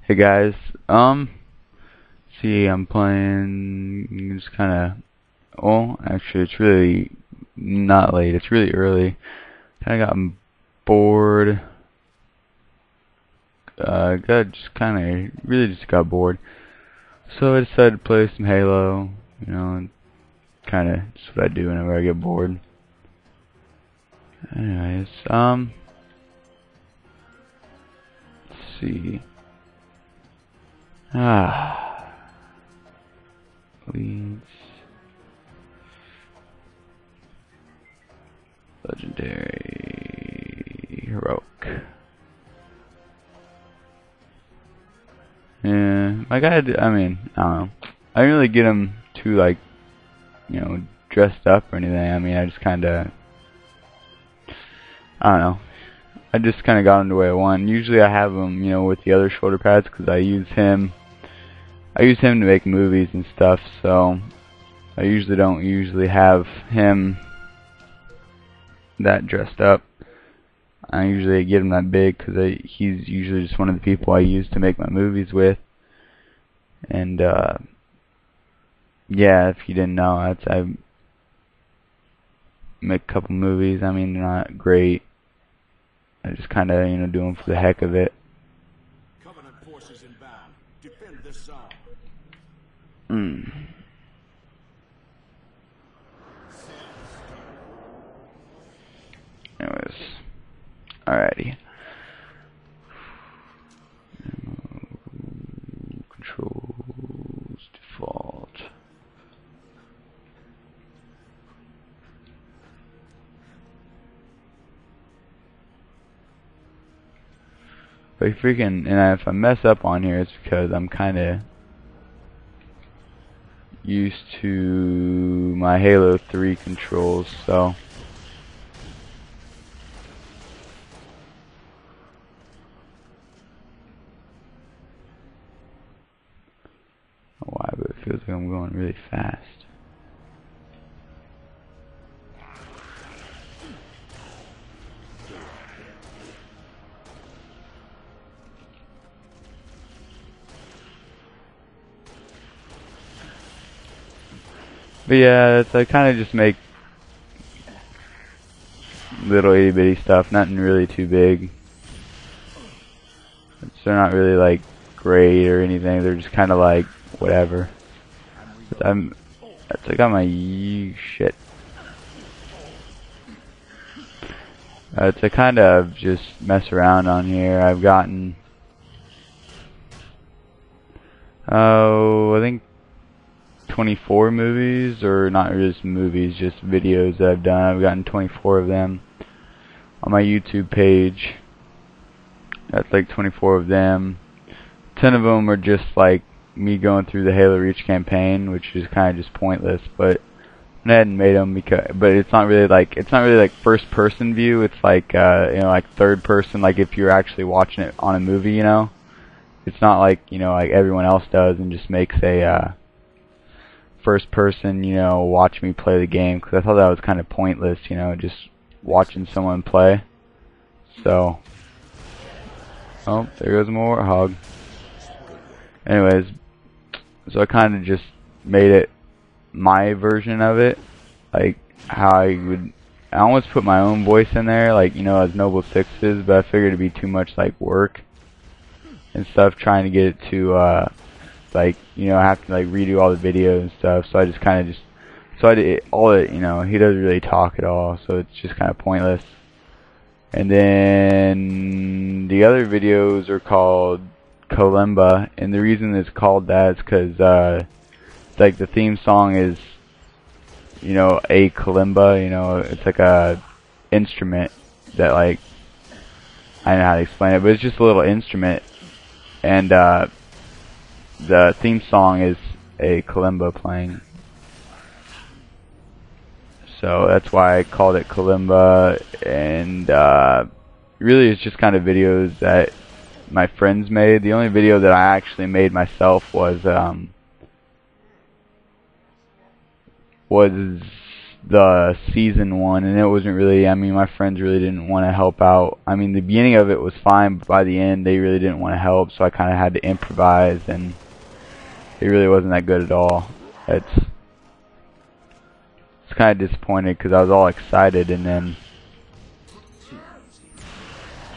Hey guys, see, I'm playing, just kinda, well, actually, it's really not late, it's really early. Kinda gotten bored, really just got bored. So I decided to play some Halo, and kinda, just what I do whenever I get bored. Anyways, let's see. Leads. Legendary. Heroic. Yeah, my guy, I don't know. I didn't really get him too, dressed up or anything. I just kinda, I don't know. I just kinda got him the way I want. Usually I have him, with the other shoulder pads, because I use him to make movies and stuff, so I don't usually have him that dressed up. I usually get him that big because he's usually just one of the people I use to make my movies with. And yeah, if you didn't know, I make a couple movies. They're not great. I just kind of do them for the heck of it. Covenant forces inbound. Defend this zone. Anyways, alrighty. Controls default. But if I mess up on here, it's because I'm kind of used to my Halo 3 controls, so. Why, but it feels like I'm going really fast. But yeah, I kind of just make little itty bitty stuff, nothing really too big. They're not really like great or anything. They're just kind of like whatever. That's like on my shit. To kind of just mess around on here, I've gotten I think 24 movies, or not just movies, just videos that I've done. I've gotten 24 of them on my YouTube page. That's like 24 of them. 10 of them are just like me going through the Halo Reach campaign, which is kind of just pointless. But I hadn't made them but it's not really like first person view. It's like like third person. Like if you're actually watching it on a movie, it's not like like everyone else does and just makes a first person, watch me play the game, because I thought that was kind of pointless, just watching someone play. So, oh, there goes my warthog. Anyways, so I kind of just made it my version of it, like how I almost put my own voice in there, like as Noble Sixes, but I figured it'd be too much like work and stuff trying to get it to I have to like redo all the videos and stuff, so I just kind of I did all it, he doesn't really talk at all, so it's just kind of pointless. And then the other videos are called Kalimba, and the reason it's called that is because like the theme song is a kalimba, it's like a instrument that, like, I don't know how to explain it, but it's just a little instrument, and the theme song is a kalimba playing. So that's why I called it Kalimba, and really it's just kind of videos that my friends made. The only video that I actually made myself was the season one, and it wasn't really, I mean, my friends really didn't want to help out. I mean, the beginning of it was fine, but by the end, they really didn't want to help, so I kind of had to improvise, and it really wasn't that good at all. It's kind of disappointed because I was all excited, and then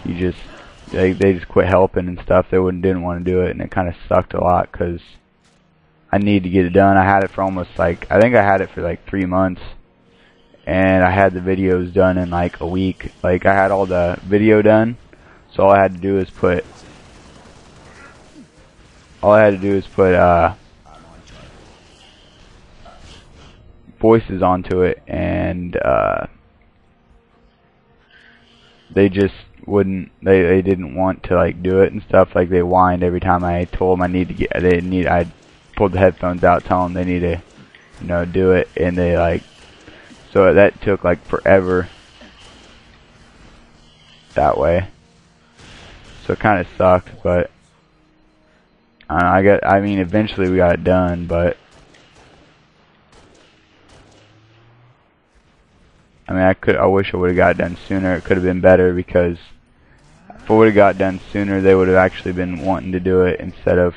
they just quit helping and stuff. They didn't want to do it, and it kind of sucked a lot because I needed to get it done. I had it for almost like, I think I had it for like 3 months, and I had the videos done in like a week. Like, I had all the video done, so all I had to do is put voices onto it, and they just wouldn't, they didn't want to like do it and stuff. Like, they whined every time I told them I pulled the headphones out, telling them they need to, you know, do it, and they like, so that took like forever that way. So it kind of sucked, but I mean, eventually we got it done, but I mean, I wish I would have got it done sooner. It could have been better, because if I would have got it done sooner, they would have actually been wanting to do it instead of,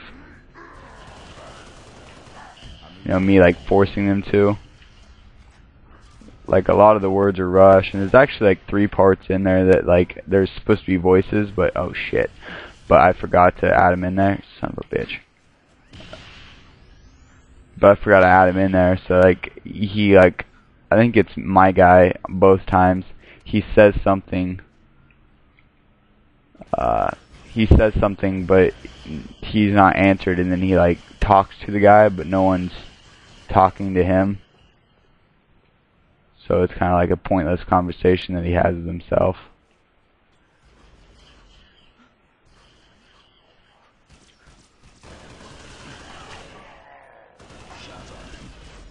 you know, me like forcing them to. Like, a lot of the words are rushed, and there's actually like 3 parts in there that like there's supposed to be voices, but oh shit, but I forgot to add them in there, son of a bitch. But I forgot to add him in there, so like he like, I think it's my guy both times. He says something. But he's not answered, and then he like talks to the guy, but no one's talking to him. So it's kind of like a pointless conversation that he has with himself.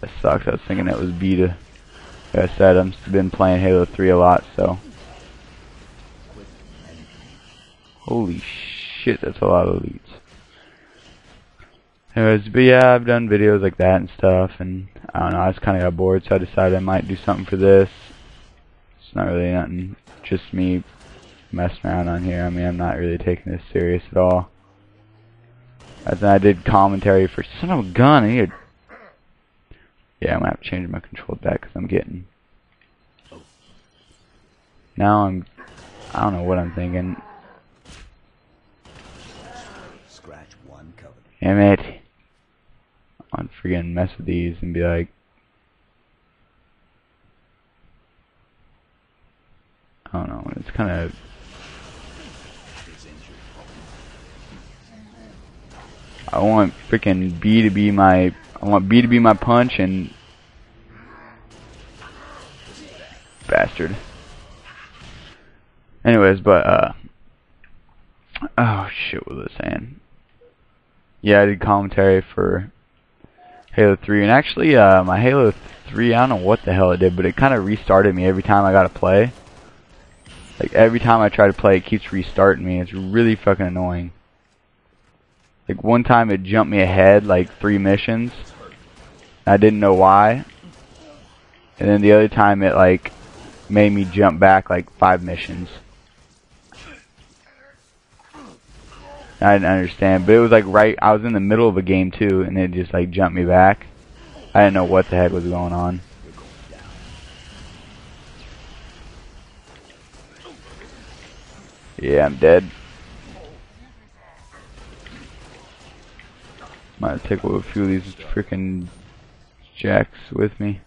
That sucks. I was thinking it was beta. Like I said, I've been playing Halo 3 a lot, so. Holy shit, that's a lot of elites. Anyways, but yeah, I've done videos like that and stuff, and I don't know, I just kind of got bored, so I decided I might do something for this. It's not really nothing, just me messing around on here. I mean, I'm not really taking this serious at all. And then I did commentary for, son of a gun, I need to, yeah, I'm gonna have to change my control back, because I'm getting, now I don't know what I'm thinking. Damn it. I'm freaking mess with these and be like, I don't know, it's kind of, I want freaking B to be my, I want B to be my punch, and bastard. Anyways, but oh shit, what was I saying? Yeah, I did commentary for Halo 3, and actually, my Halo 3, I don't know what the hell it did, but it kind of restarted me every time I got to play. Like, every time I try to play, it keeps restarting me. It's really fucking annoying. Like, one time it jumped me ahead, like, 3 missions. I didn't know why. And then the other time it, like, made me jump back, like, 5 missions. I didn't understand, but it was like I was in the middle of a game too, and it just like jumped me back. I didn't know what the heck was going on. Yeah, I'm dead. Might take a few of these freaking jacks with me.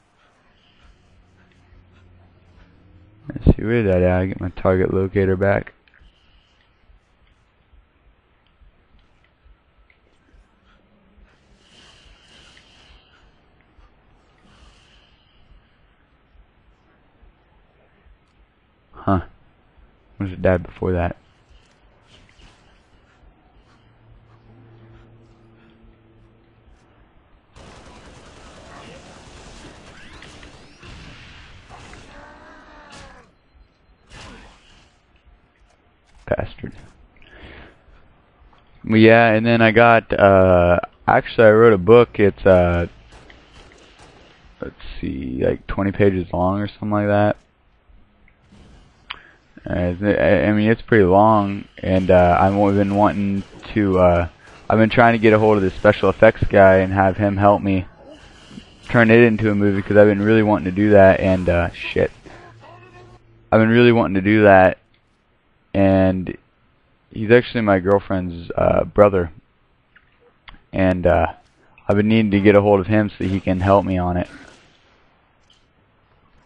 Let's see, where did that at? I get my target locator back. Huh. When did it die before that? Bastard. Well, yeah, and then I got, actually I wrote a book. It's, let's see, like 20 pages long or something like that. I mean, it's pretty long, and I've been wanting to, I've been trying to get a hold of the special effects guy and have him help me turn it into a movie, because I've been really wanting to do that, and, shit. I've been really wanting to do that, and he's actually my girlfriend's, brother, and, I've been needing to get a hold of him so he can help me on it.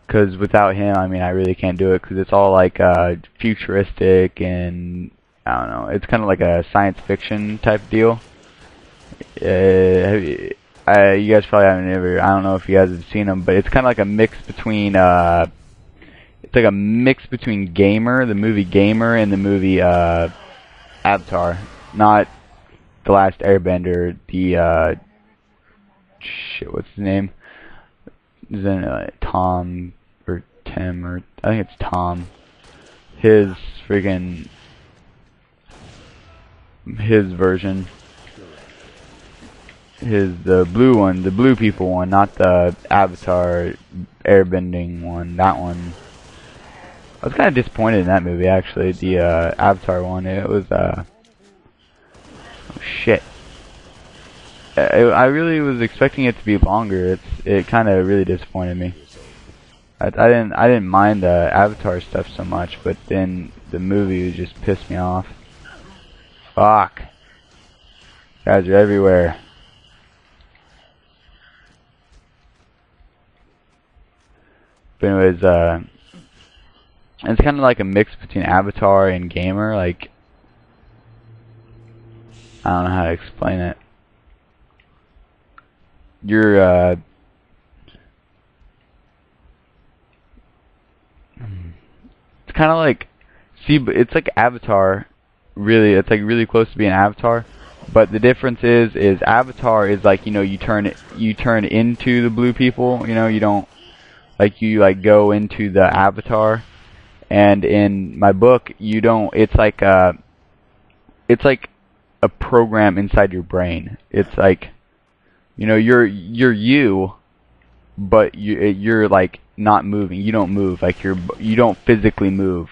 Because without him, I mean, I really can't do it, because it's all like futuristic and I don't know. It's kind of like a science fiction type deal. You guys probably haven't ever. I don't know if you guys have seen them, but it's kind of like a mix between. It's like a mix between Gamer, the movie Gamer, and the movie Avatar. Not The Last Airbender. The shit, what's his name? Then Tom or Tim, or I think it's Tom. His freaking version. The blue one, the blue people one, not the Avatar airbending one. That one. I was kind of disappointed in that movie, actually. The Avatar one. It was oh shit. I really was expecting it to be longer. It kind of really disappointed me. I didn't mind the Avatar stuff so much, but then the movie just pissed me off. Fuck. Guys are everywhere. But anyways, it's kind of like a mix between Avatar and Gamer. Like, I don't know how to explain it. You're it's kind of like, see, it's like Avatar. Really, it's like really close to being Avatar. But the difference is Avatar is like, you know, you turn into the blue people. You know, you don't like go into the Avatar. And in my book, you don't. It's like a program inside your brain. It's like, you know, you're you, but you're like not moving. You don't move. Like you don't physically move.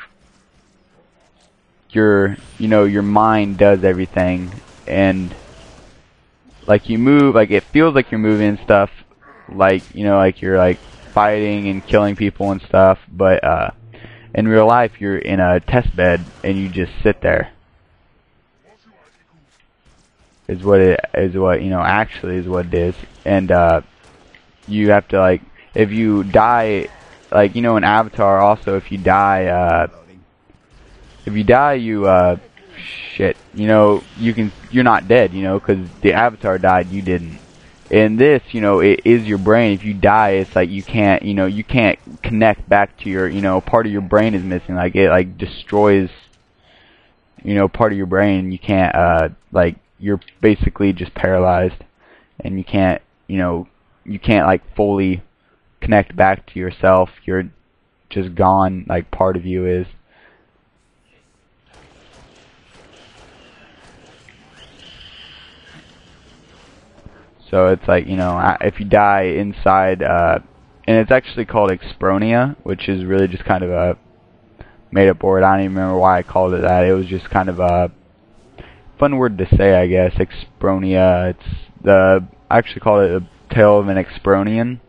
You know, your mind does everything, and like you move. Like it feels like you're moving and stuff. Like, you know, like you're like fighting and killing people and stuff. But in real life, you're in a test bed and you just sit there. Is what you know, actually is what it is. And you have to, like, if you die, like, you know, in Avatar also, if you die you shit, you know, you're not dead, you know, because the Avatar died, you didn't. In this, you know, it is your brain. If you die, it's like you can't, you know, you can't connect back to your, you know, part of your brain is missing. Like it like destroys, you know, part of your brain. You can't like, you're basically just paralyzed, and you can't, you know, you can't like fully connect back to yourself. You're just gone, like part of you is. So it's like, you know, if you die inside, and it's actually called Expronia, which is really just kind of a made-up word. I don't even remember why I called it that. It was just kind of a fun word to say, I guess. Expronia. I actually called it a tale of an Expronian.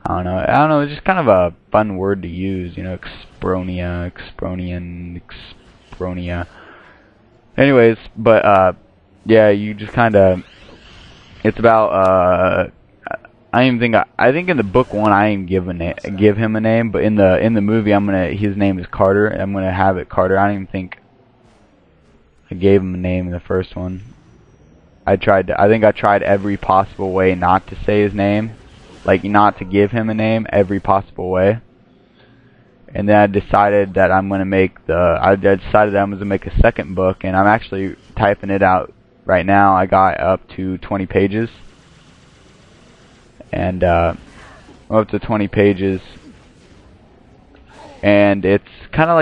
I don't know. It's just kind of a fun word to use, you know. Expronia, Expronian, Expronia. Anyways, but yeah, you just kind of. It's about I think in the book one I didn't give him a name, but in the movie his name is Carter. I'm gonna have it Carter. I don't even think I gave him a name in the first one. I think I tried every possible way not to say his name, like not to give him a name, every possible way. And then I decided that I'm gonna make a second book, and I'm actually typing it out right now. I got up to 20 pages, and I'm up to 20 pages, and it's kind of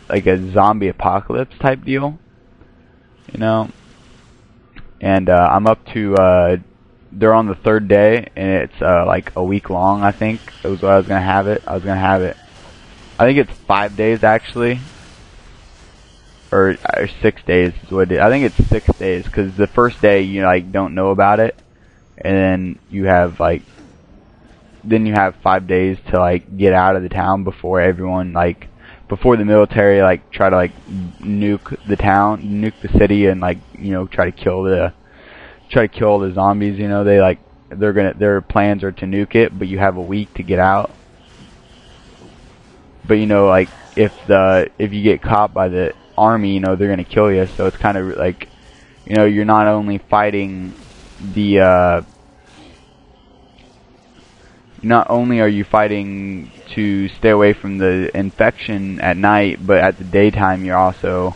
like a zombie apocalypse type deal, you know. And I'm up to they're on the third day, and it's like a week long. I think it was what I was gonna have it. I think it's 5 days actually, or 6 days is what it is. I think it's 6 days because the first day you like don't know about it, and then you have 5 days to like get out of the town before everyone before the military try to nuke the town, nuke the city, and try to kill the zombies. Their plans are to nuke it, but you have a week to get out. But if you get caught by the army, they're gonna kill you. So it's kind of you're not only fighting the not only are you fighting to stay away from the infection at night, but at the daytime you're also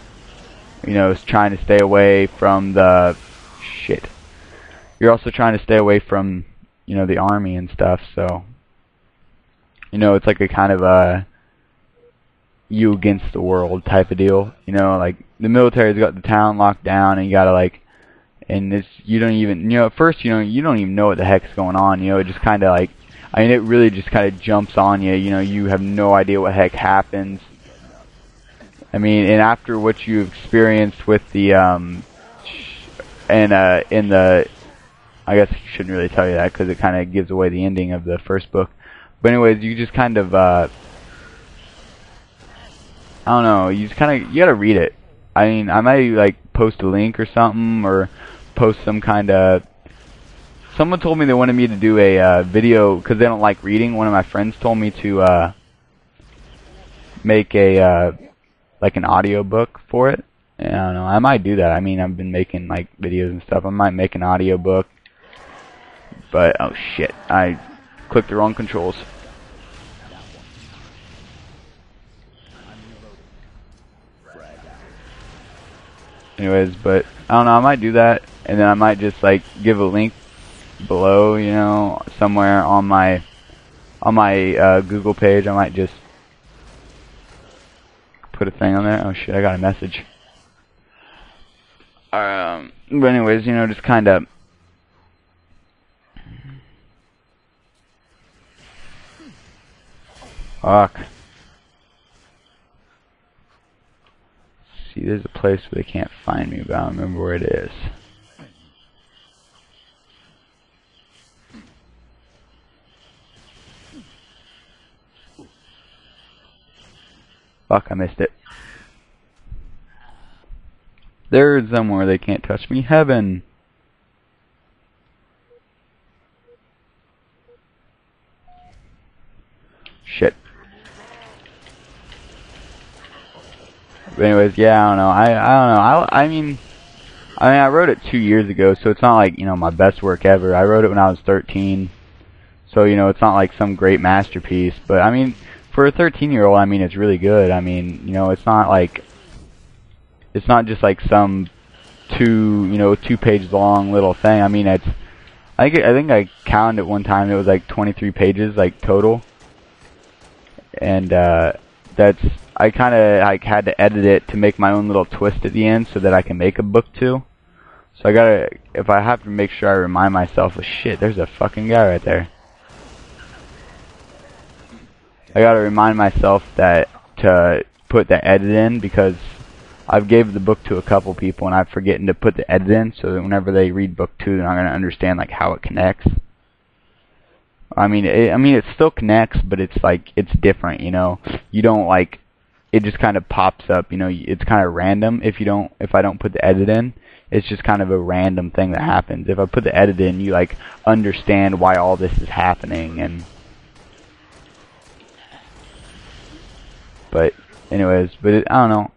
trying to stay away from the shit. You're also trying to stay away from the army and stuff. So it's like a kind of a you against the world type of deal. The military's got the town locked down, and you gotta and it's you don't even at first you don't even know what the heck's going on. It just kind of it really just kind of jumps on you. You have no idea what heck happens. And after what you experienced with the I guess I shouldn't really tell you that because it kind of gives away the ending of the first book. But anyways, you just kind of I don't know. You gotta read it. I might post a link or something, or post some kind of. Someone told me they wanted me to do a video because they don't like reading. One of my friends told me to make a an audio book for it. And I don't know. I might do that. I've been making videos and stuff. I might make an audio book. But oh shit! I clicked the wrong controls. Anyways, but I don't know. I might do that, and then I might just give a link below, somewhere on my Google page. I might just put a thing on there. Oh shit! I got a message. But anyways, just kind of. Fuck. See, there's a place where they can't find me, but I don't remember where it is. Fuck, I missed it. There's somewhere they can't touch me. Heaven. Shit. But anyways, yeah, I don't know. I don't know. I wrote it 2 years ago, so it's not my best work ever. I wrote it when I was 13. So, it's not some great masterpiece, but for a 13-year-old, it's really good. It's not it's not just some 2-page long little thing. I think I counted it one time. It was 23 pages total. And I kind of had to edit it to make my own little twist at the end so that I can make a book too. So if I have to make sure I remind myself of shit, there's a fucking guy right there. I gotta remind myself that to put the edit in, because I've gave the book to a couple people and I'm forgetting to put the edit in, so that whenever they read book 2, they're not gonna understand how it connects. It still connects, but it's it's different, You don't it just kind of pops up, it's kind of random if I don't put the edit in. It's just kind of a random thing that happens. If I put the edit in, you understand why all this is happening. And but anyways, I don't know.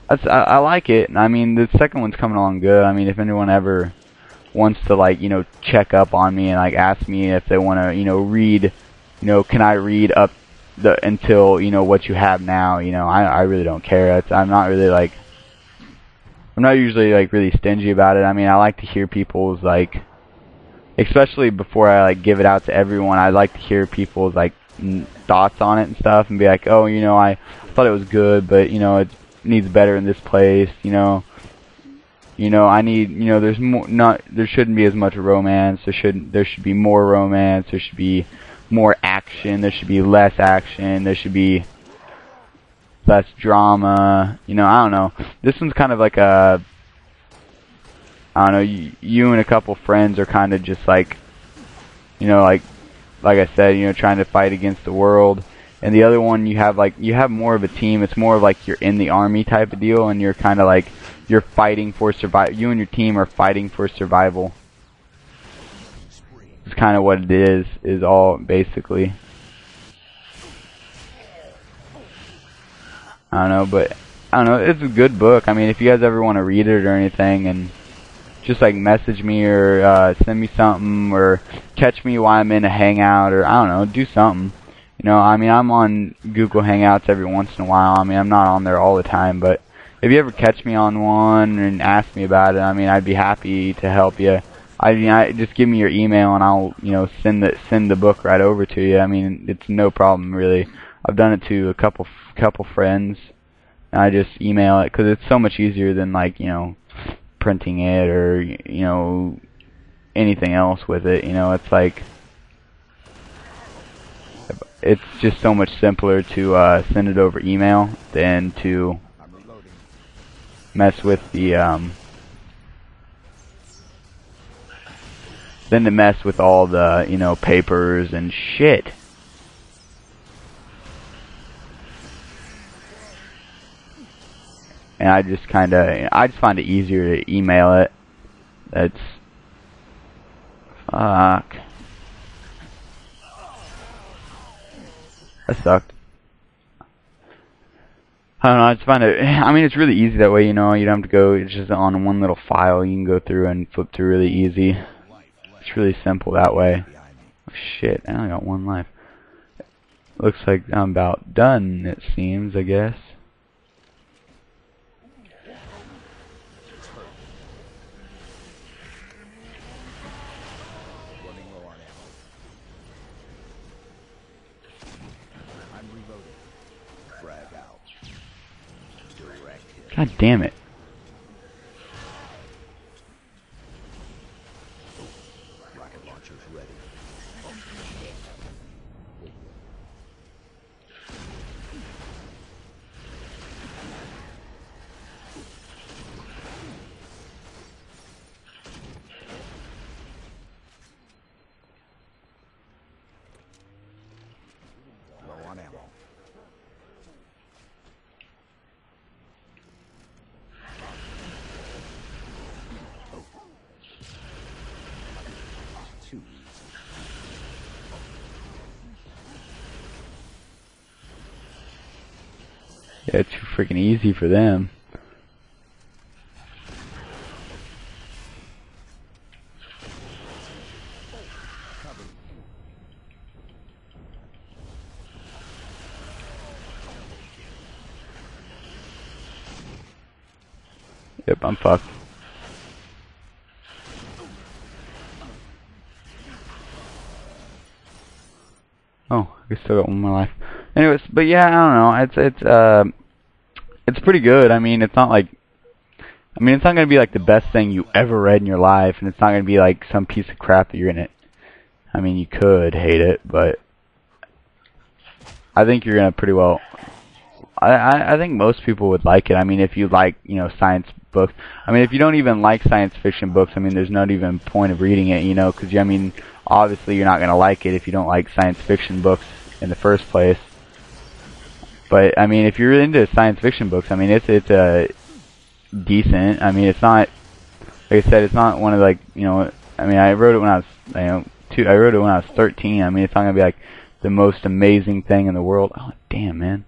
I like it. The second one's coming along good. If anyone ever wants to check up on me and ask me if they want to read, can I read up until what you have now? I really don't care. I'm not really I'm not usually really stingy about it. I like to hear people's especially before I give it out to everyone, I like to hear people's thoughts on it and stuff, and be oh, I thought it was good, but it needs better in this place, You know, I need, you know, there shouldn't be as much romance. There should be more romance. There should be more action. There should be less action. There should be less drama. You know, I don't know. This one's kind of like a, I don't know, you and a couple friends are kind of just like, you know, like I said, you know, trying to fight against the world. And the other one, you have more of a team. It's more of like you're in the army type of deal, and you're kind of like, you're fighting for survival. You and your team are fighting for survival. It's kind of what it is all basically. I don't know, but I don't know, it's a good book. I mean, if you guys ever want to read it or anything, and just like message me or send me something, or catch me while I'm in a hangout, or I don't know, do something. You know, I mean, I'm on Google Hangouts every once in a while. I mean, I'm not on there all the time, but if you ever catch me on one and ask me about it, I mean, I'd be happy to help you. I mean, just give me your email and I'll, you know, send the book right over to you. I mean, it's no problem really. I've done it to a couple friends, and I just email it because it's so much easier than, like, you know, printing it or, you know, anything else with it. You know, it's like, it's just so much simpler to send it over email than to mess with the than to mess with all the, you know, papers and shit. And I just find it easier to email it. That's fuck. That sucked. I don't know, I just find it, I mean, it's really easy that way, you know, you don't have to go, it's just on one little file, you can go through and flip through really easy. It's really simple that way. Oh, shit, I only got one life. Looks like I'm about done, it seems, I guess. God damn it. Rocket launchers ready. Low on ammo. Yeah, it's too freaking easy for them. Yep, I'm fucked. Oh, I still got one more life. Anyways, but yeah, I don't know. It's pretty good. I mean, it's not like, I mean, it's not gonna be like the best thing you ever read in your life, and it's not gonna be like some piece of crap that you're gonna. I mean, you could hate it, but I think you're gonna pretty well. I think most people would like it. I mean, if you like, you know, science books. I mean, if you don't even like science fiction books, I mean, there's not even point of reading it, you know, because I mean, obviously you're not gonna like it if you don't like science fiction books in the first place. But I mean, if you're into science fiction books, I mean, it's decent. I mean, it's not, like I said, it's not one of, like, you know, I mean, I wrote it when I was, you know, I wrote it when I was 13. I mean, it's not gonna be like the most amazing thing in the world. Oh damn, man.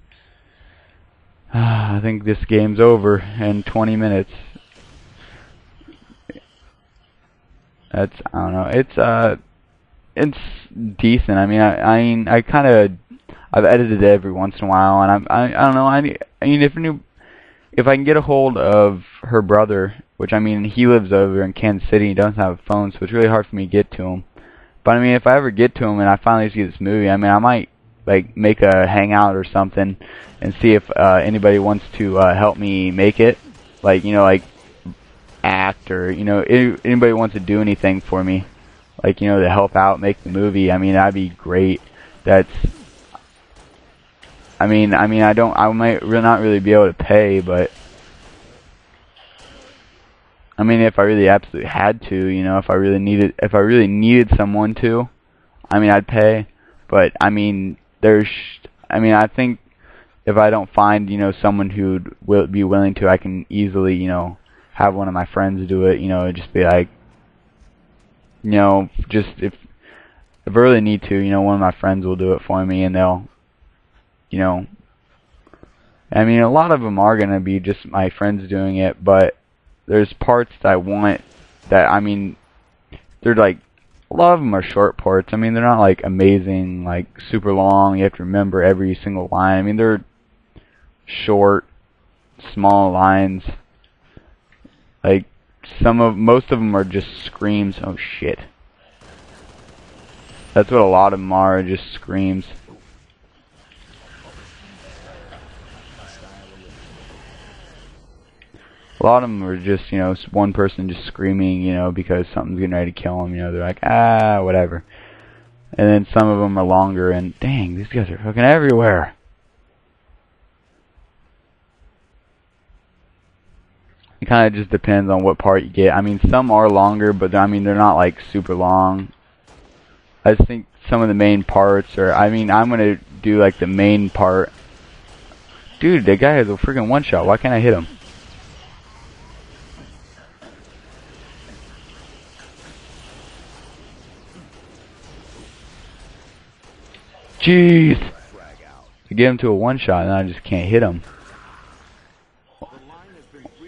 I think this game's over in 20 minutes. That's, I don't know. It's decent. I mean, I kind of, I've edited it every once in a while, and I don't know. I mean, if I can get a hold of her brother, which I mean, he lives over in Kansas City, he doesn't have a phone, so it's really hard for me to get to him. But I mean, if I ever get to him and I finally see this movie, I mean, I might like make a hangout or something and see if anybody wants to help me make it, like, you know, like add project, or anybody wants to do anything for me, like to help out, make the movie, I mean that'd be great. That's I might not really be able to pay, but I mean if I really absolutely had to, if I really needed someone to, I mean I'd pay. But I mean I think if I don't find someone who'd be willing to, I can easily have one of my friends do it. Just be like, just if I really need to, one of my friends will do it for me, and they'll, I mean, a lot of them are gonna be just my friends doing it, but there's parts that I want that, I mean, they're like, a lot of them are short parts. I mean, they're not like amazing, like super long. You have to remember every single line. I mean, they're short, small lines. Like most of them are just screams. Oh shit. That's what a lot of them are, just screams. A lot of them are just, one person just screaming, because something's getting ready to kill them. They're like, ah, whatever. And then some of them are longer, and dang, these guys are fucking everywhere. It kind of just depends on what part you get. I mean, some are longer, but I mean, they're not like super long. I just think some of the main parts are, I mean, I'm going to do like the main part. Dude, that guy has a freaking one-shot. Why can't I hit him? Jeez. To get him to a one-shot and I just can't hit him.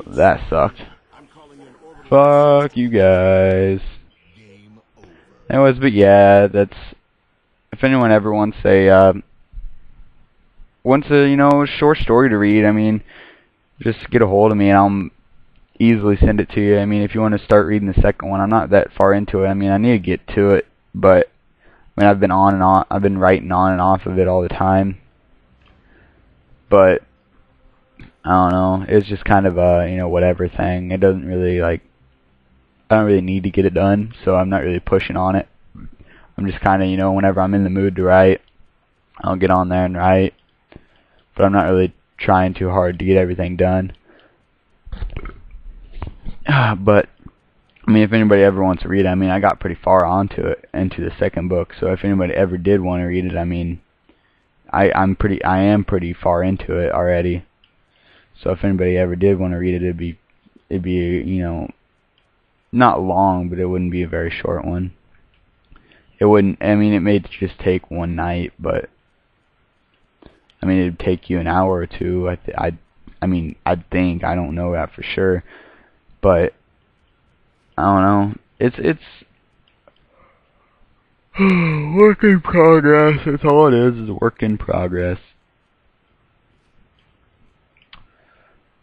That sucked. Fuck you guys. Anyways, but yeah, that's, if anyone ever wants a short story to read, I mean, just get a hold of me and I'll easily send it to you. I mean, if you want to start reading the second one, I'm not that far into it. I mean, I need to get to it, but I mean, I've been writing on and off of it all the time. But I don't know, it's just kind of a, whatever thing. It doesn't really, like, I don't really need to get it done, so I'm not really pushing on it. I'm just kind of, whenever I'm in the mood to write, I'll get on there and write. But I'm not really trying too hard to get everything done. But I mean, if anybody ever wants to read it, I mean, I got pretty far into the second book. So if anybody ever did want to read it, I mean, I am pretty far into it already. So if anybody ever did want to read it, it'd be not long, but it wouldn't be a very short one. It wouldn't. I mean, it may just take one night, but I mean, it'd take you an hour or two. I mean, I'd think. I don't know that for sure, but I don't know. It's work in progress. That's all it is work in progress.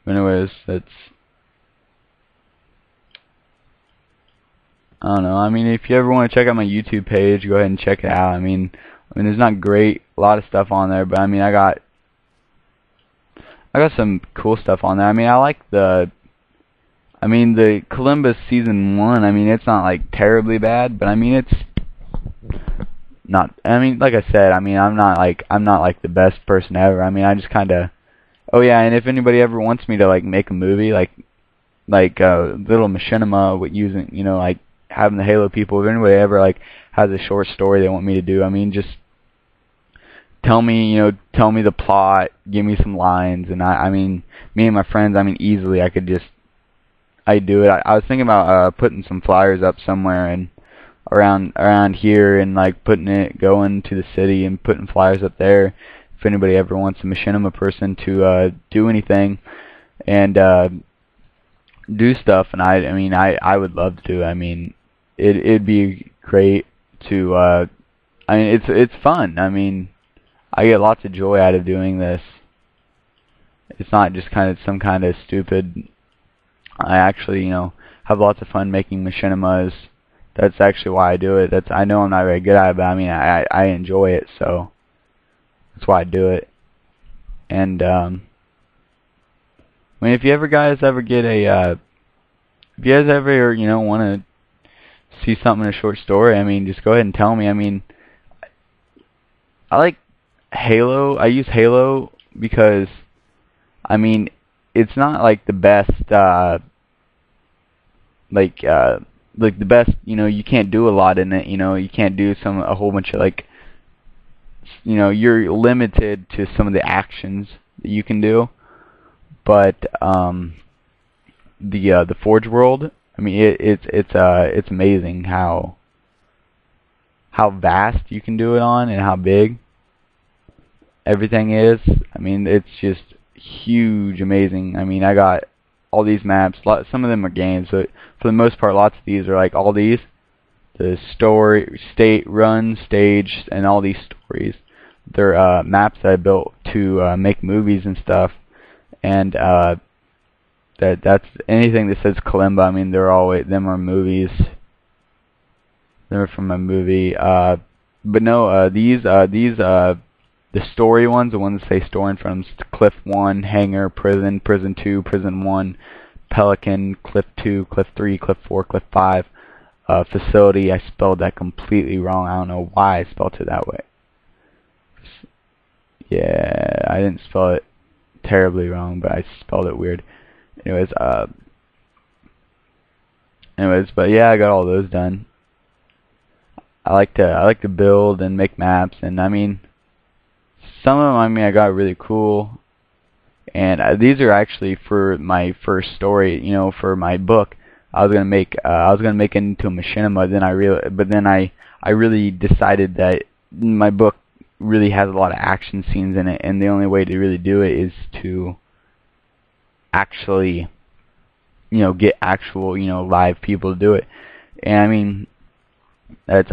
Anyways, that's, I don't know. I mean, if you ever want to check out my YouTube page, go ahead and check it out. I mean, there's not a lot of stuff on there, but I mean, I got some cool stuff on there. I mean, I like the Columbus season 1. I mean, it's not like terribly bad, but I mean, it's not. I mean, like I said, I mean, I'm not like the best person ever. I mean, I just kind of. Oh yeah, and if anybody ever wants me to like make a movie, like little machinima with using, like having the Halo people, if anybody ever like has a short story they want me to do, I mean, just tell me the plot, give me some lines, and I mean, me and my friends, I mean, easily I do it. I was thinking about putting some flyers up somewhere and around here, and like going to the city and putting flyers up there. If anybody ever wants a machinima person to do anything and do stuff, and I mean, I would love to. I mean, it'd be great to. I mean, it's fun. I mean, I get lots of joy out of doing this. It's not just some kind of stupid. I actually, have lots of fun making machinimas. That's actually why I do it. I know I'm not very good at it, but I mean, I enjoy it, so. That's why I do it. And I mean, if you guys ever get a if you guys ever, want to see something in a short story, I mean, just go ahead and tell me. I mean, I like Halo. I use Halo because, I mean, it's not like the best, like the best, you can't do a lot in it, you can't do a whole bunch of like, you're limited to some of the actions that you can do, but the Forge world, I mean, it's amazing how vast you can do it on and how big everything is. I mean, it's just huge, amazing. I mean, I got all these maps. Some of them are games, but for the most part, lots of these are like all these, the story, run, stage, and all these stories. They're maps that I built to make movies and stuff, and that's anything that says Kalimba. I mean, them are movies. They're from a movie. But no, the story ones, the ones that say story in front of them, Cliff 1, Hangar, Prison, Prison 2, Prison 1, Pelican, Cliff 2, Cliff 3, Cliff 4, Cliff 5, Facility. I spelled that completely wrong. I don't know why I spelled it that way. Yeah, I didn't spell it terribly wrong, but I spelled it weird. Anyways, but yeah, I got all those done. I like to build and make maps, and I mean, some of them, I mean, I got really cool, and these are actually for my first story, for my book. I was gonna make it into a machinima. Then I really decided that my book really has a lot of action scenes in it, and the only way to really do it is to actually, get actual, live people to do it. And I mean, it's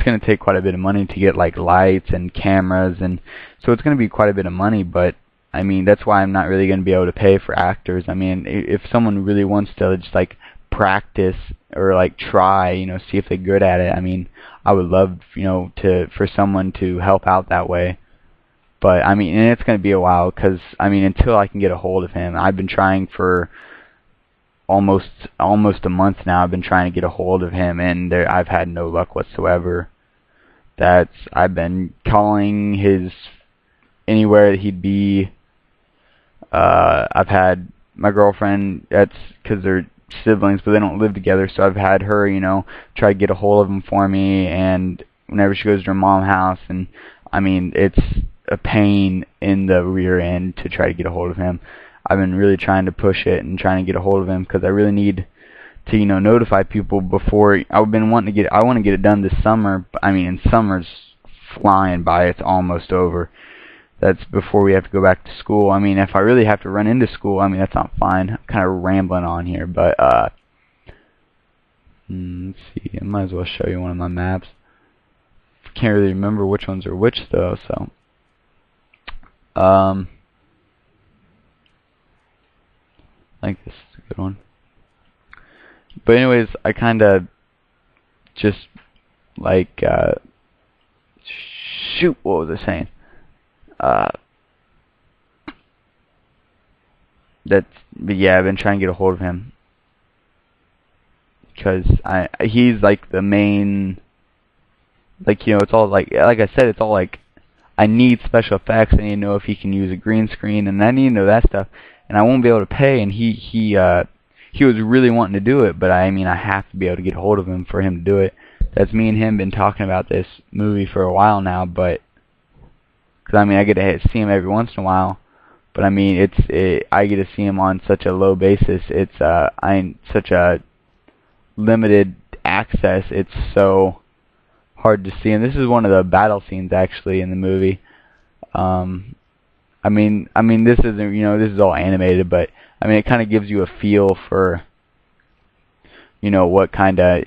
going to take quite a bit of money to get like lights and cameras, and so it's going to be quite a bit of money. But I mean, that's why I'm not really going to be able to pay for actors. I mean, if someone really wants to just like practice or like try, see if they're good at it, I mean, I would love, for someone to help out that way. But I mean, and it's going to be a while, because I mean, until I can get a hold of him, I've been trying for almost a month now. I've been trying to get a hold of him, and I've had no luck whatsoever. I've been calling anywhere that he'd be. I've had my girlfriend, that's because they're siblings, but they don't live together, so I've had her, try to get a hold of him for me, and whenever she goes to her mom's house, and I mean, it's a pain in the rear end to try to get a hold of him. I've been really trying to push it and trying to get a hold of him, because I really need to, notify people before. I want to get it done this summer. I mean, and summer's flying by. It's almost over. That's before we have to go back to school. I mean, if I really have to run into school, I mean, that's not fine. I'm kind of rambling on here, but let's see. I might as well show you one of my maps. Can't really remember which ones are which though, so I think this is a good one. But anyways, I kind of just like shoot, what was I saying? But yeah, I've been trying to get a hold of him, because he's like the main, like, it's all like I said, it's all like, I need special effects. I need to know if he can use a green screen, and I need to know that stuff, and I won't be able to pay. And he was really wanting to do it, but I mean, I have to be able to get a hold of him for him to do it. That's me and him been talking about this movie for a while now, but because I mean, I get to see him every once in a while, but I mean, I get to see him on such a low basis. I'm such a limited access. It's so hard to see, and this is one of the battle scenes actually in the movie. I mean, this isn't, this is all animated, but I mean, it kind of gives you a feel for, what kind of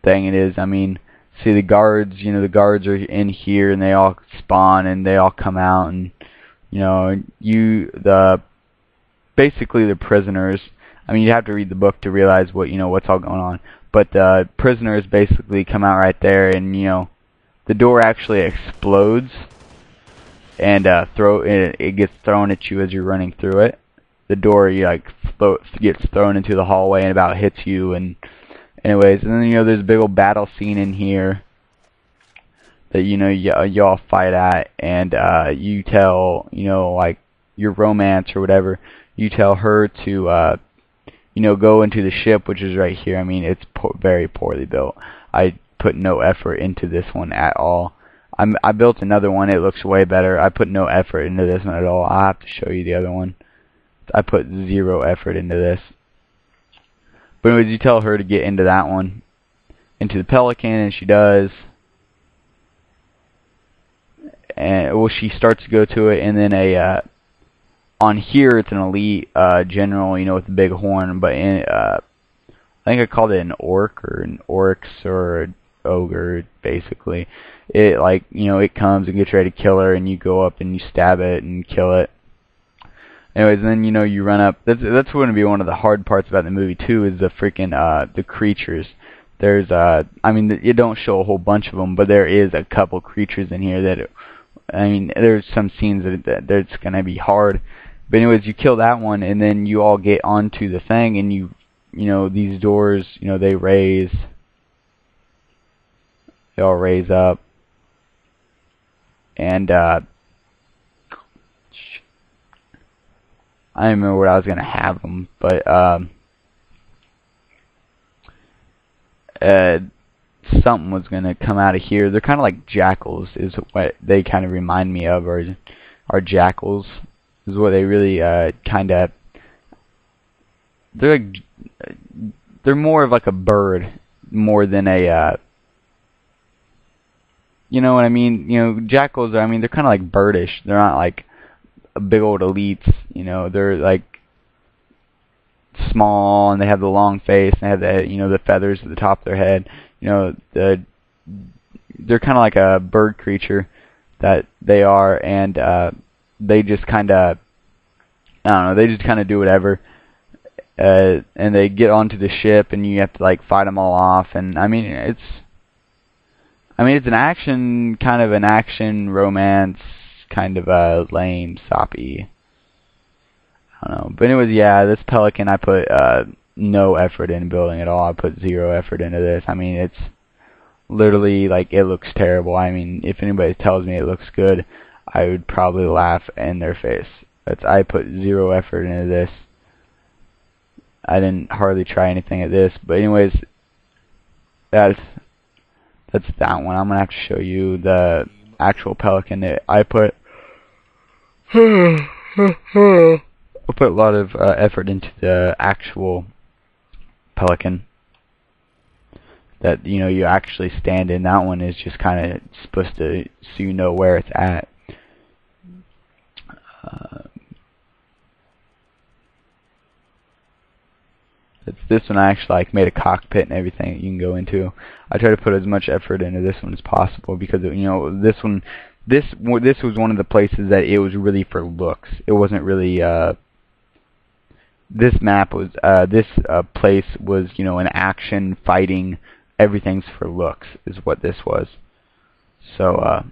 thing it is. I mean, see the guards, the guards are in here, and they all spawn, and they all come out, and basically the prisoners. I mean, you have to read the book to realize what's all going on. But the prisoners basically come out right there, and the door actually explodes, and it gets thrown at you as you're running through it. the door, you like gets thrown into the hallway and about hits you. And anyways, and then there's a big old battle scene in here that y'all fight at, and you tell like your romance or whatever. You tell her to go into the ship, which is right here. I mean, it's very poorly built. I put no effort into this one at all. I built another one. It looks way better. I put no effort into this one at all. I'll have to show you the other one. I put 0 effort into this. But anyways, you tell her to get into that one, into the Pelican, and she does. And well, she starts to go to it, and then on here it's an elite general, with a big horn. But I think I called it an orc or an oryx or an ogre, basically. It it comes and gets ready to kill her, and you go up and you stab it and kill it. Anyways, then you run up. That's going to be one of the hard parts about the movie too, is the freaking the creatures. There's I mean, you don't show a whole bunch of them, but there is a couple creatures in here that there's some scenes that's going to be hard. But anyways, you kill that one, and then you all get onto the thing, and these doors, they all raise up, and I don't remember where I was going to have them, but something was going to come out of here. They're kind of like jackals, is what they kind of remind me of, or are jackals, is what they really kind of... They're more of like a bird, more than a... you know what I mean? Jackals are, they're kind of like birdish. They're not like big old elites, they're like small, and they have the long face, and they have the feathers at the top of their head. They're kind of like a bird creature that they are, and they just kind of, I don't know, they just kind of do whatever, and they get onto the ship, and you have to like fight them all off, and it's an action, kind of an action romance, kind of a lame, soppy. I don't know. But anyways, yeah, this Pelican I put no effort in building at all. I put 0 effort into this. It's literally like, it looks terrible. If anybody tells me it looks good, I would probably laugh in their face. I put 0 effort into this. I didn't hardly try anything at this. But anyways, that's that one. I'm gonna have to show you the actual Pelican that I put. I put a lot of effort into the actual Pelican that you actually stand in. That one is just kind of supposed to, so you know where it's at. This one I actually made a cockpit and everything that you can go into. I try to put as much effort into this one as possible, because this was one of the places that it was really for looks. It wasn't really this map was this place was an action, fighting, everything's for looks is what this was. So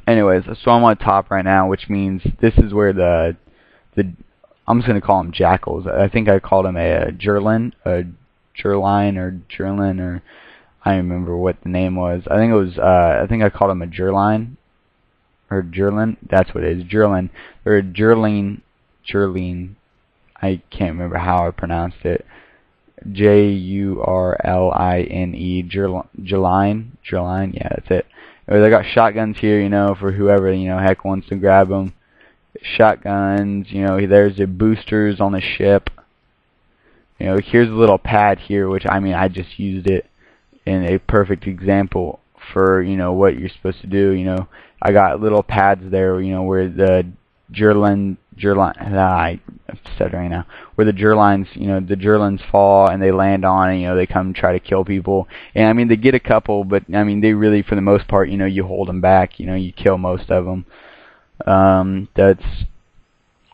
anyways, so I'm on top right now, which means this is where the I'm just gonna call them jackals. I think I called them a Jerlin, or I don't remember what the name was. I think it was I think I called them a Jerline or Jerlin. That's what it is, Jerlin. Or Jerline. I can't remember how I pronounced it. Jurline. Jerline. Yeah, that's it. They got shotguns here, for whoever heck wants to grab them. Shotguns, there's the boosters on the ship. Here's a little pad here, which I just used it in a perfect example for what you're supposed to do. I got little pads there, where the I'm stuttering now. Where the Jerlines fall and they land on, and they come try to kill people. And they get a couple, but they really, for the most part, you hold them back. You kill most of them.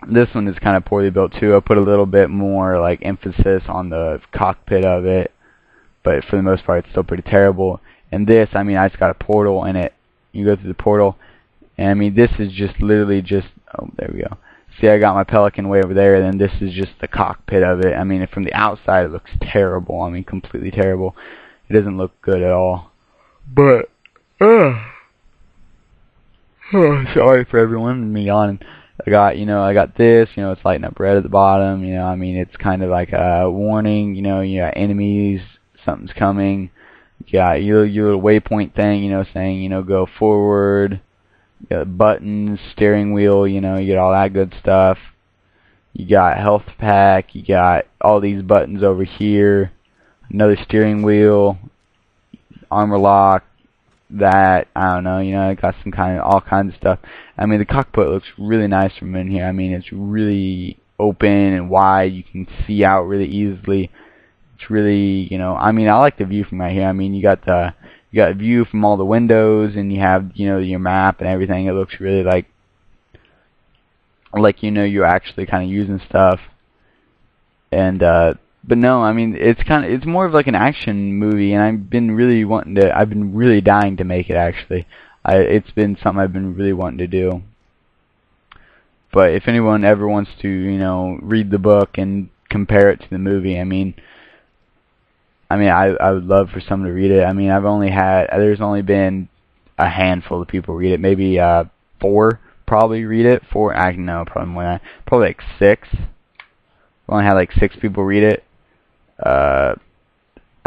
This one is kind of poorly built too. I put a little bit more emphasis on the cockpit of it, but for the most part it's still pretty terrible. And this, I just got a portal in it. You go through the portal, and this is just literally just, oh, there we go. See, I got my Pelican way over there, and then this is just the cockpit of it. I mean, from the outside, it looks terrible. I mean, completely terrible. It doesn't look good at all. But, sorry for everyone, me yawning. I got this, it's lighting up red at the bottom, I mean, it's kind of like a warning, you got enemies, something's coming. You got your little waypoint thing, saying, go forward. You got buttons, steering wheel, you get all that good stuff. You got health pack, you got all these buttons over here. Another steering wheel, armor lock, that, I don't know, I got all kinds of stuff. I mean, the cockpit looks really nice from in here. I mean, it's really open and wide. You can see out really easily. It's really, I mean, I like the view from right here. I mean, you got a view from all the windows, and you have, your map and everything. It looks really like you're actually kind of using stuff. And, but no, I mean, it's more of like an action movie, and I've been really dying to make it, actually. It's been something I've been really wanting to do. But if anyone ever wants to, read the book and compare it to the movie, I mean, I would love for someone to read it. I mean, there's only been a handful of people read it. Maybe 4 probably read it. 4, no, probably more than that. Probably like 6. I've only had like 6 people read it. I've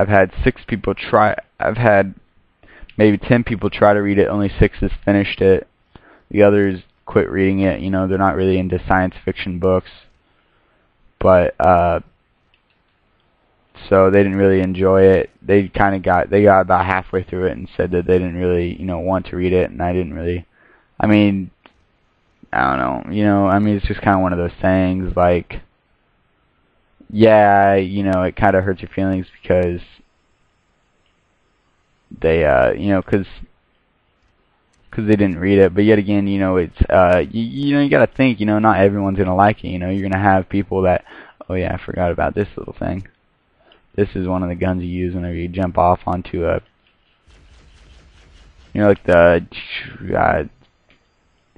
had 6 people try. I've had maybe 10 people try to read it. Only 6 has finished it. The others quit reading it. They're not really into science fiction books. But so they didn't really enjoy it. They got about halfway through it and said that they didn't really, want to read it, and I didn't really. I mean, I don't know. I mean, it's just kind of one of those things, like, yeah, it kind of hurts your feelings because they, because they didn't read it. But yet again, it's, you got to think, not everyone's gonna like it. You're gonna have people that, oh yeah, I forgot about this little thing. This is one of the guns you use whenever you jump off onto a, like the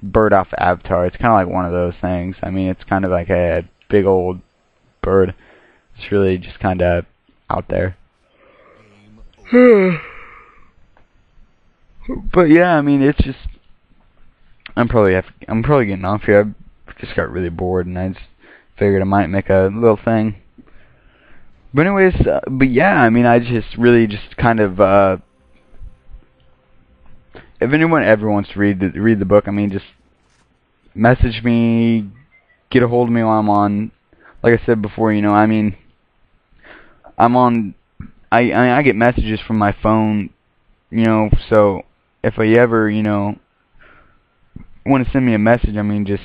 bird off Avatar. It's kind of like one of those things. I mean, it's kind of like a big old bird. It's really just kind of out there. But yeah, I mean, it's just, I'm probably getting off here. I just got really bored, and I just figured I might make a little thing. But anyways, but yeah, I mean, I just really just kind of, if anyone ever wants to read the book, I mean, just message me, get a hold of me while I'm on. Like I said before, I mean, I get messages from my phone, so if I ever, want to send me a message, I mean, just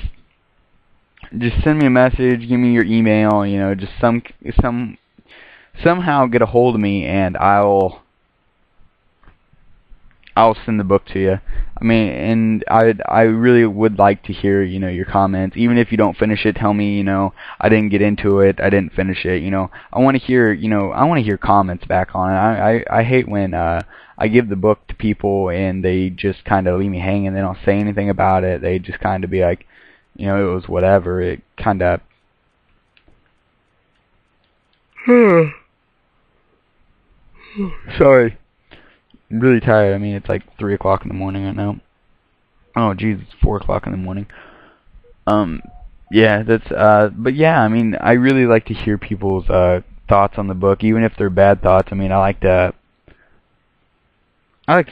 send me a message, give me your email, just somehow get a hold of me, and I'll send the book to you. I mean, and I really would like to hear, your comments. Even if you don't finish it, tell me, I didn't get into it, I didn't finish it, I want to hear comments back on it. I hate when I give the book to people and they just kind of leave me hanging. They don't say anything about it. They just kind of be like, it was whatever. It kind of sorry. I'm really tired. I mean, it's like 3 o'clock in the morning right now. Oh, geez, it's 4 o'clock in the morning. Yeah, but yeah, I mean, I really like to hear people's, thoughts on the book, even if they're bad thoughts. I mean, I like to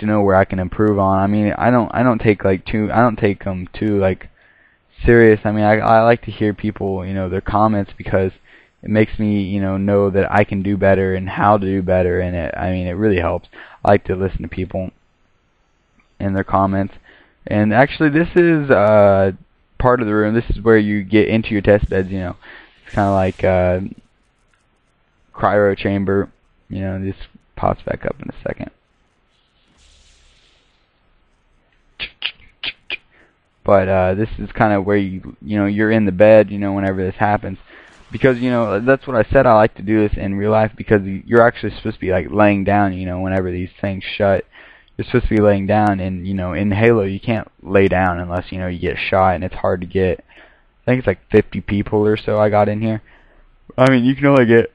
know where I can improve on. I mean, I don't take them too, like, serious. I mean, I like to hear people, their comments, because it makes me, know that I can do better and how to do better, and it really helps. I like to listen to people and their comments. And actually, this is part of the room. This is where you get into your test beds. It's kind of like cryo chamber. This pops back up in a second. But this is kind of where you're in the bed. Whenever this happens. Because, that's what I said, I like to do this in real life, because you're actually supposed to be, like, laying down, whenever these things shut. You're supposed to be laying down, and, in Halo, you can't lay down unless, you get shot, and it's hard to get, I think it's like 50 people or so I got in here. I mean, you can only get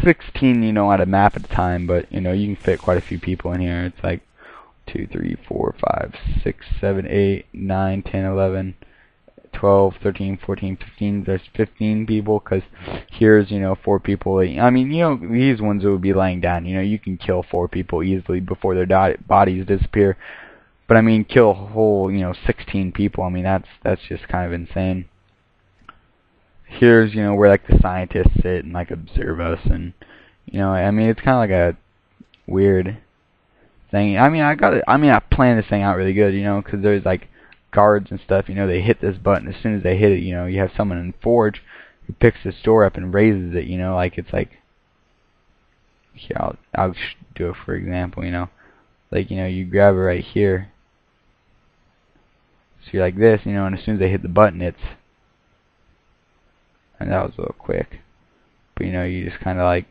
16, you know, at a map at a time, but, you know, you can fit quite a few people in here. It's like 2, 3, 4, 5, 6, 7, 8, 9, 10, 11, 12, 13, 14, 15. There's 15 people, because here's, you know, 4 people. I mean, you know, these ones would be laying down. You know, you can kill 4 people easily before their bodies disappear. But, I mean, kill a whole, you know, 16 people. I mean, that's just kind of insane. Here's, you know, where, like, the scientists sit and, like, observe us. And, you know, I mean, it's kind of like a weird thing. I mean, I planned this thing out really good, you know, because there's, like, guards and stuff, you know, they hit this button. As soon as they hit it, you know, you have someone in Forge who picks this door up and raises it, you know, like, it's like, here, I'll do it for example, you know, like, you know, you grab it right here, so you're like this, you know, and as soon as they hit the button, and that was a little quick, but, you know, you just kind of like,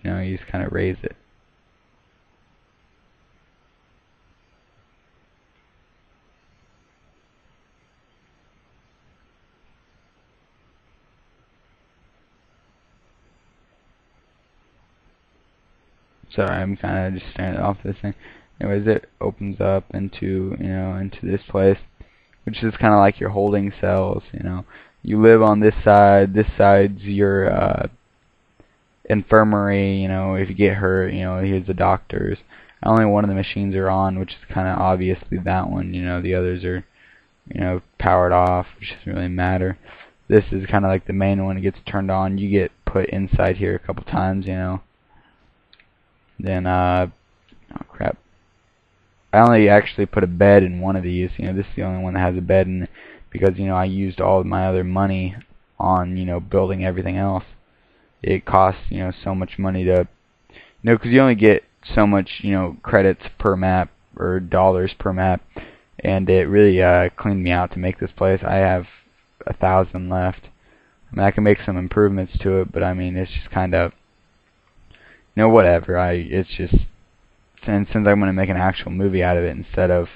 you know, you just kind of raise it. Sorry, I'm kind of just staring off this thing. Anyways, it opens up into, you know, into this place, which is kind of like your holding cells, you know. You live on this side. This side's your infirmary, you know. If you get hurt, you know, here's the doctors. Only one of the machines are on, which is kind of obviously that one. You know, the others are, you know, powered off, which doesn't really matter. This is kind of like the main one. It gets turned on. You get put inside here a couple times, you know. Then, oh crap. I only actually put a bed in one of these. You know, this is the only one that has a bed in it because, you know, I used all of my other money on, you know, building everything else. It costs, you know, so much money to, you know, because you only get so much, you know, credits per map or dollars per map, and it really cleaned me out to make this place. I have 1,000 left. I mean, I can make some improvements to it, but I mean, it's just kind of, you know, whatever. It's just, since I'm going to make an actual movie out of it instead of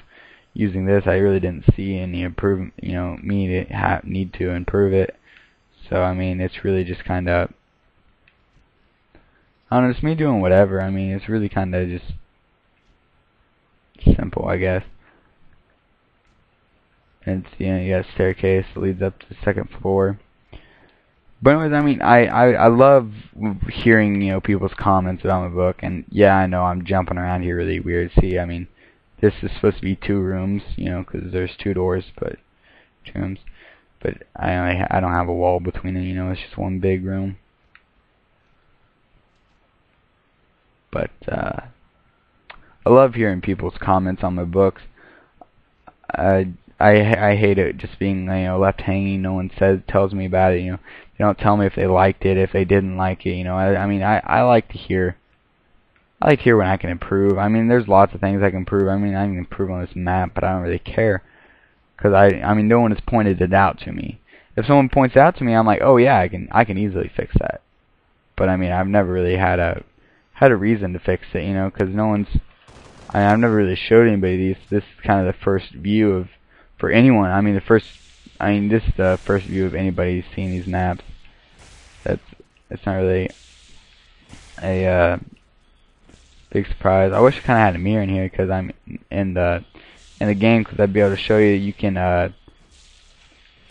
using this, I really didn't see any improvement, you know, me to need to improve it. So, I mean, it's really just kind of, I don't know, it's me doing whatever. I mean, it's really kind of just simple, I guess. And it's, you know, you got a staircase that leads up to the second floor. But anyways, I mean, I love hearing, you know, people's comments about my book, and yeah, I know I'm jumping around here really weird. See, I mean, this is supposed to be 2 rooms, you know, because there's 2 doors, but 2 rooms. But I don't have a wall between them, you know, it's just one big room. But I love hearing people's comments on my books. I hate it just being, you know, left hanging. No one tells me about it, you know. They don't tell me if they liked it, if they didn't like it, you know. I mean, I like to hear. I like to hear when I can improve. I mean, there's lots of things I can improve. I mean, I can improve on this map, but I don't really care, because I mean, no one has pointed it out to me. If someone points it out to me, I'm like, oh yeah, I can easily fix that. But I mean, I've never really had a reason to fix it, you know, because no one's. I've never really showed anybody these. This is kind of the first view of, for anyone. I mean, this is the first view of anybody seeing these maps. It's not really a big surprise. I wish I kind of had a mirror in here because I'm in the game, because I'd be able to show you that you can. I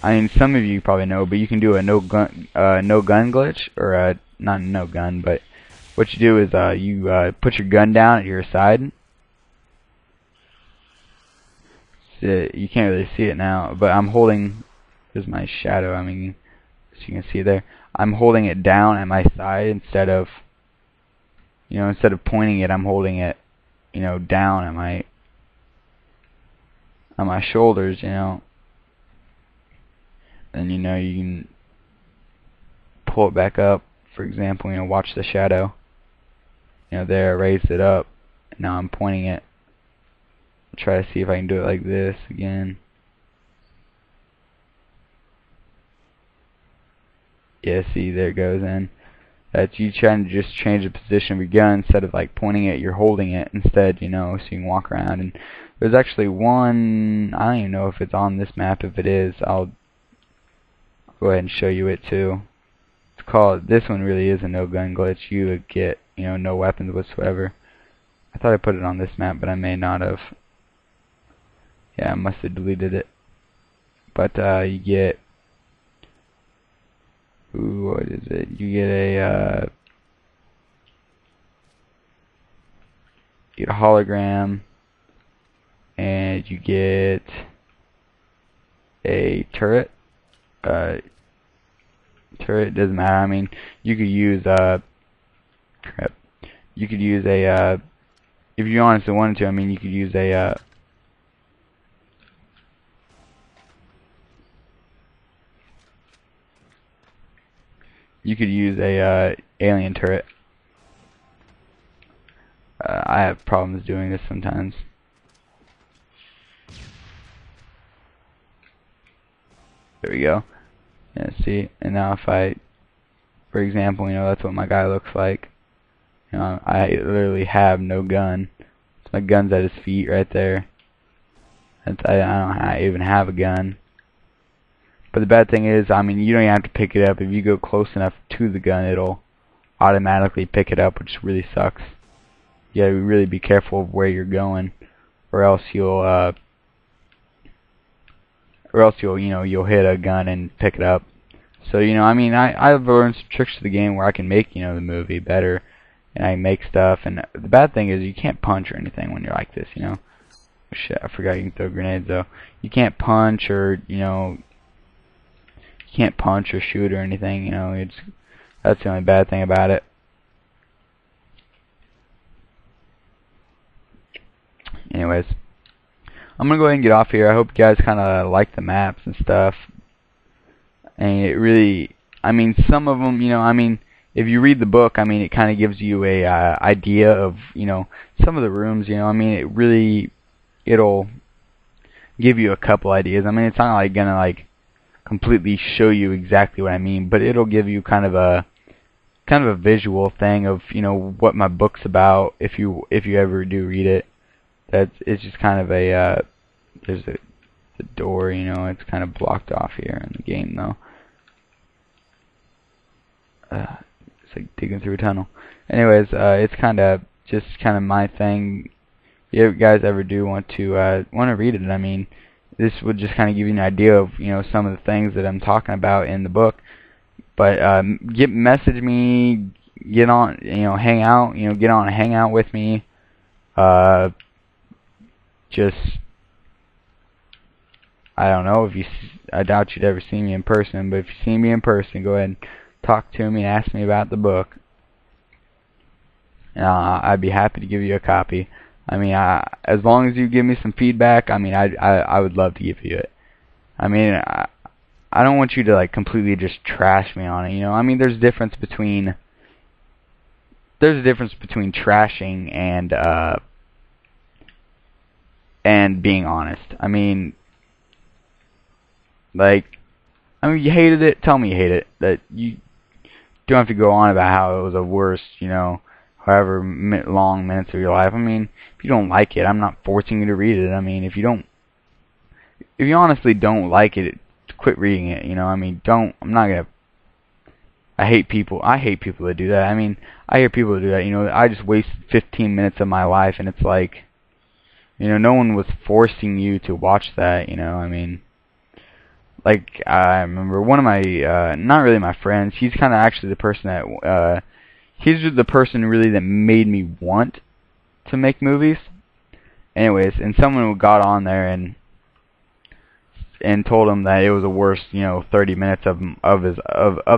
mean, some of you probably know, but you can do a no gun glitch, or not no gun, but what you do is you put your gun down at your side. You can't really see it now, but I'm holding. There's my shadow. I mean, as you can see there, I'm holding it down at my side instead of, you know, instead of pointing it, I'm holding it, you know, down at my shoulders, you know. And you know, you can pull it back up. For example, you know, watch the shadow. You know, there, I raised it up. Now I'm pointing it. I'll try to see if I can do it like this again. Yeah, see, there it goes in. that you try to just change the position of your gun instead of like pointing it, you're holding it instead, you know, so you can walk around. And there's actually one, I don't even know if it's on this map. If it is, I'll go ahead and show you it too. It's called, this one really is a no gun glitch. You would get, you know, no weapons whatsoever. I thought I put it on this map, but I may not have. Yeah, I must have deleted it. But you get, ooh, what is it? You get a hologram, and you get a turret. Turret doesn't matter. I mean, you could use crap. You could use a if you honestly wanted to. I mean, you could use a alien turret. I have problems doing this sometimes. There we go. Yeah, see, and now if I, for example, you know, that's what my guy looks like. You know, I literally have no gun. So my gun's at his feet right there. I don't even have a gun. But the bad thing is, I mean, you don't even have to pick it up. If you go close enough to the gun, it'll automatically pick it up, which really sucks. You gotta really be careful of where you're going, or else you'll you know, you'll hit a gun and pick it up. So, you know, I mean, I've learned some tricks to the game where I can make, you know, the movie better, and I make stuff. And the bad thing is you can't punch or anything when you're like this, you know. Shit, I forgot you can throw grenades though. You can't punch or, you know, you can't punch or shoot or anything, you know. That's the only bad thing about it. Anyways, I'm gonna go ahead and get off here. I hope you guys kind of like the maps and stuff. And it really, I mean, some of them, you know, I mean, if you read the book, I mean, it kind of gives you a idea of, you know, some of the rooms, you know, I mean, it really, it'll give you a couple ideas. I mean, it's not like gonna like completely show you exactly what I mean, but it'll give you kind of a visual thing of, you know, what my book's about if you ever do read it. It's just kind of a there's the door, you know, it's kind of blocked off here in the game though. It's like digging through a tunnel. Anyways, it's just kind of my thing. If you guys ever do want to read it, I mean, this would just kind of give you an idea of, you know, some of the things that I'm talking about in the book. But message me, get on, you know, hang out, you know, get on and hang out with me. Just, I don't know if you, I doubt you'd ever see me in person, but if you see me in person, go ahead and talk to me and ask me about the book. I'd be happy to give you a copy. I mean, as long as you give me some feedback, I mean, I would love to give you it. I mean, I don't want you to like completely just trash me on it, you know. I mean, there's a difference between trashing and being honest. I mean, like, you hated it, tell me you hate it. That you don't have to go on about how it was the worst, you know, however long minutes of your life. I mean, if you don't like it, I'm not forcing you to read it. I mean, if you honestly don't like it, quit reading it, you know. I mean, I hate people that do that. I mean, I hear people that do that, you know. I just wasted 15 minutes of my life, and it's like, you know, no one was forcing you to watch that, you know. I mean, like, I remember one of my, not really my friends, he's kind of actually the person that, he's the person really that made me want to make movies. Anyways, and someone got on there and told him that it was the worst, you know, 30 minutes of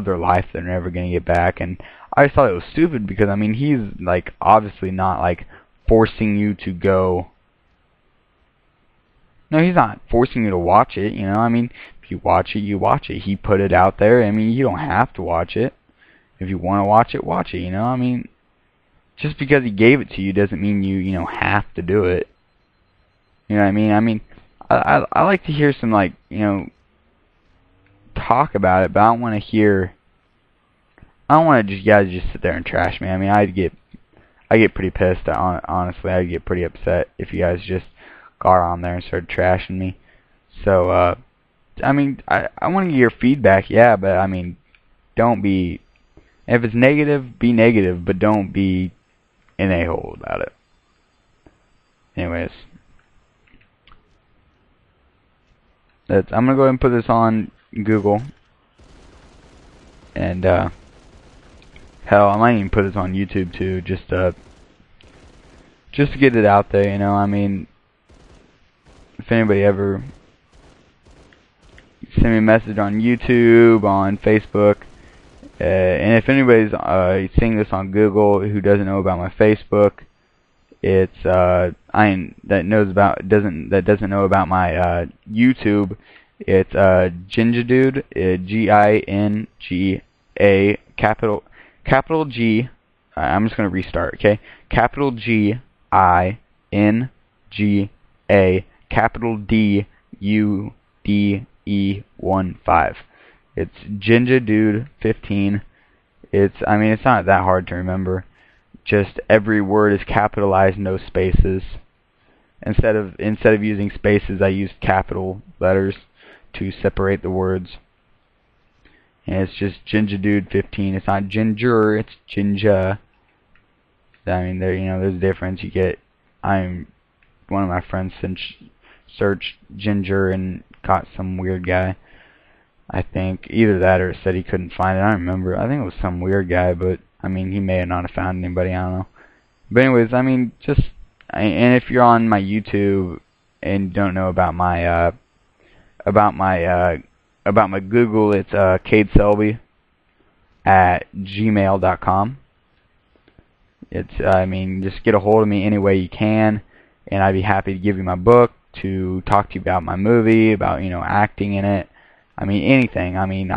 their life they're never going to get back. And I just thought it was stupid because, I mean, he's, like, obviously not, like, forcing you to go. No, he's not forcing you to watch it, you know. I mean, if you watch it, you watch it. He put it out there. I mean, you don't have to watch it. If you want to watch it, you know. I mean, just because he gave it to you doesn't mean you know, have to do it. You know what I mean? I mean, I like to hear some, like, you know, talk about it, but I don't want to hear I don't want to just you guys just sit there and trash me. I mean, I get pretty pissed. Honestly, I'd get pretty upset if you guys just got on there and started trashing me. So, I mean, I want to get your feedback, yeah, but I mean, don't be. If it's negative, be negative, but don't be an a-hole about it. Anyways, I'm gonna go ahead and put this on Google, and hell, I might even put this on YouTube too, just to get it out there. You know, I mean, if anybody ever send me a message on YouTube, on Facebook, and if anybody's seeing this on Google who doesn't know about my Facebook, it's that doesn't know about my YouTube. It's GingaDude, GINGA capital G. I'm just gonna restart, okay? Capital GINGA capital DUDE15. It's GingaDude15. I mean, it's not that hard to remember. Just every word is capitalized, no spaces. Instead of using spaces, I used capital letters to separate the words. And it's just GingaDude15. It's not ginger, it's Ginga. I mean, there's a difference. One of my friends searched ginger and caught some weird guy. I think either that or said he couldn't find it. I don't remember. I think it was some weird guy, but I mean, he may have not have found anybody. I don't know. But anyways, I mean, and if you're on my YouTube and don't know about my Google, it's cadeselby@gmail.com. I mean, just get a hold of me any way you can, and I'd be happy to give you my book, to talk to you about my movie, about acting in it. I mean, anything. I mean,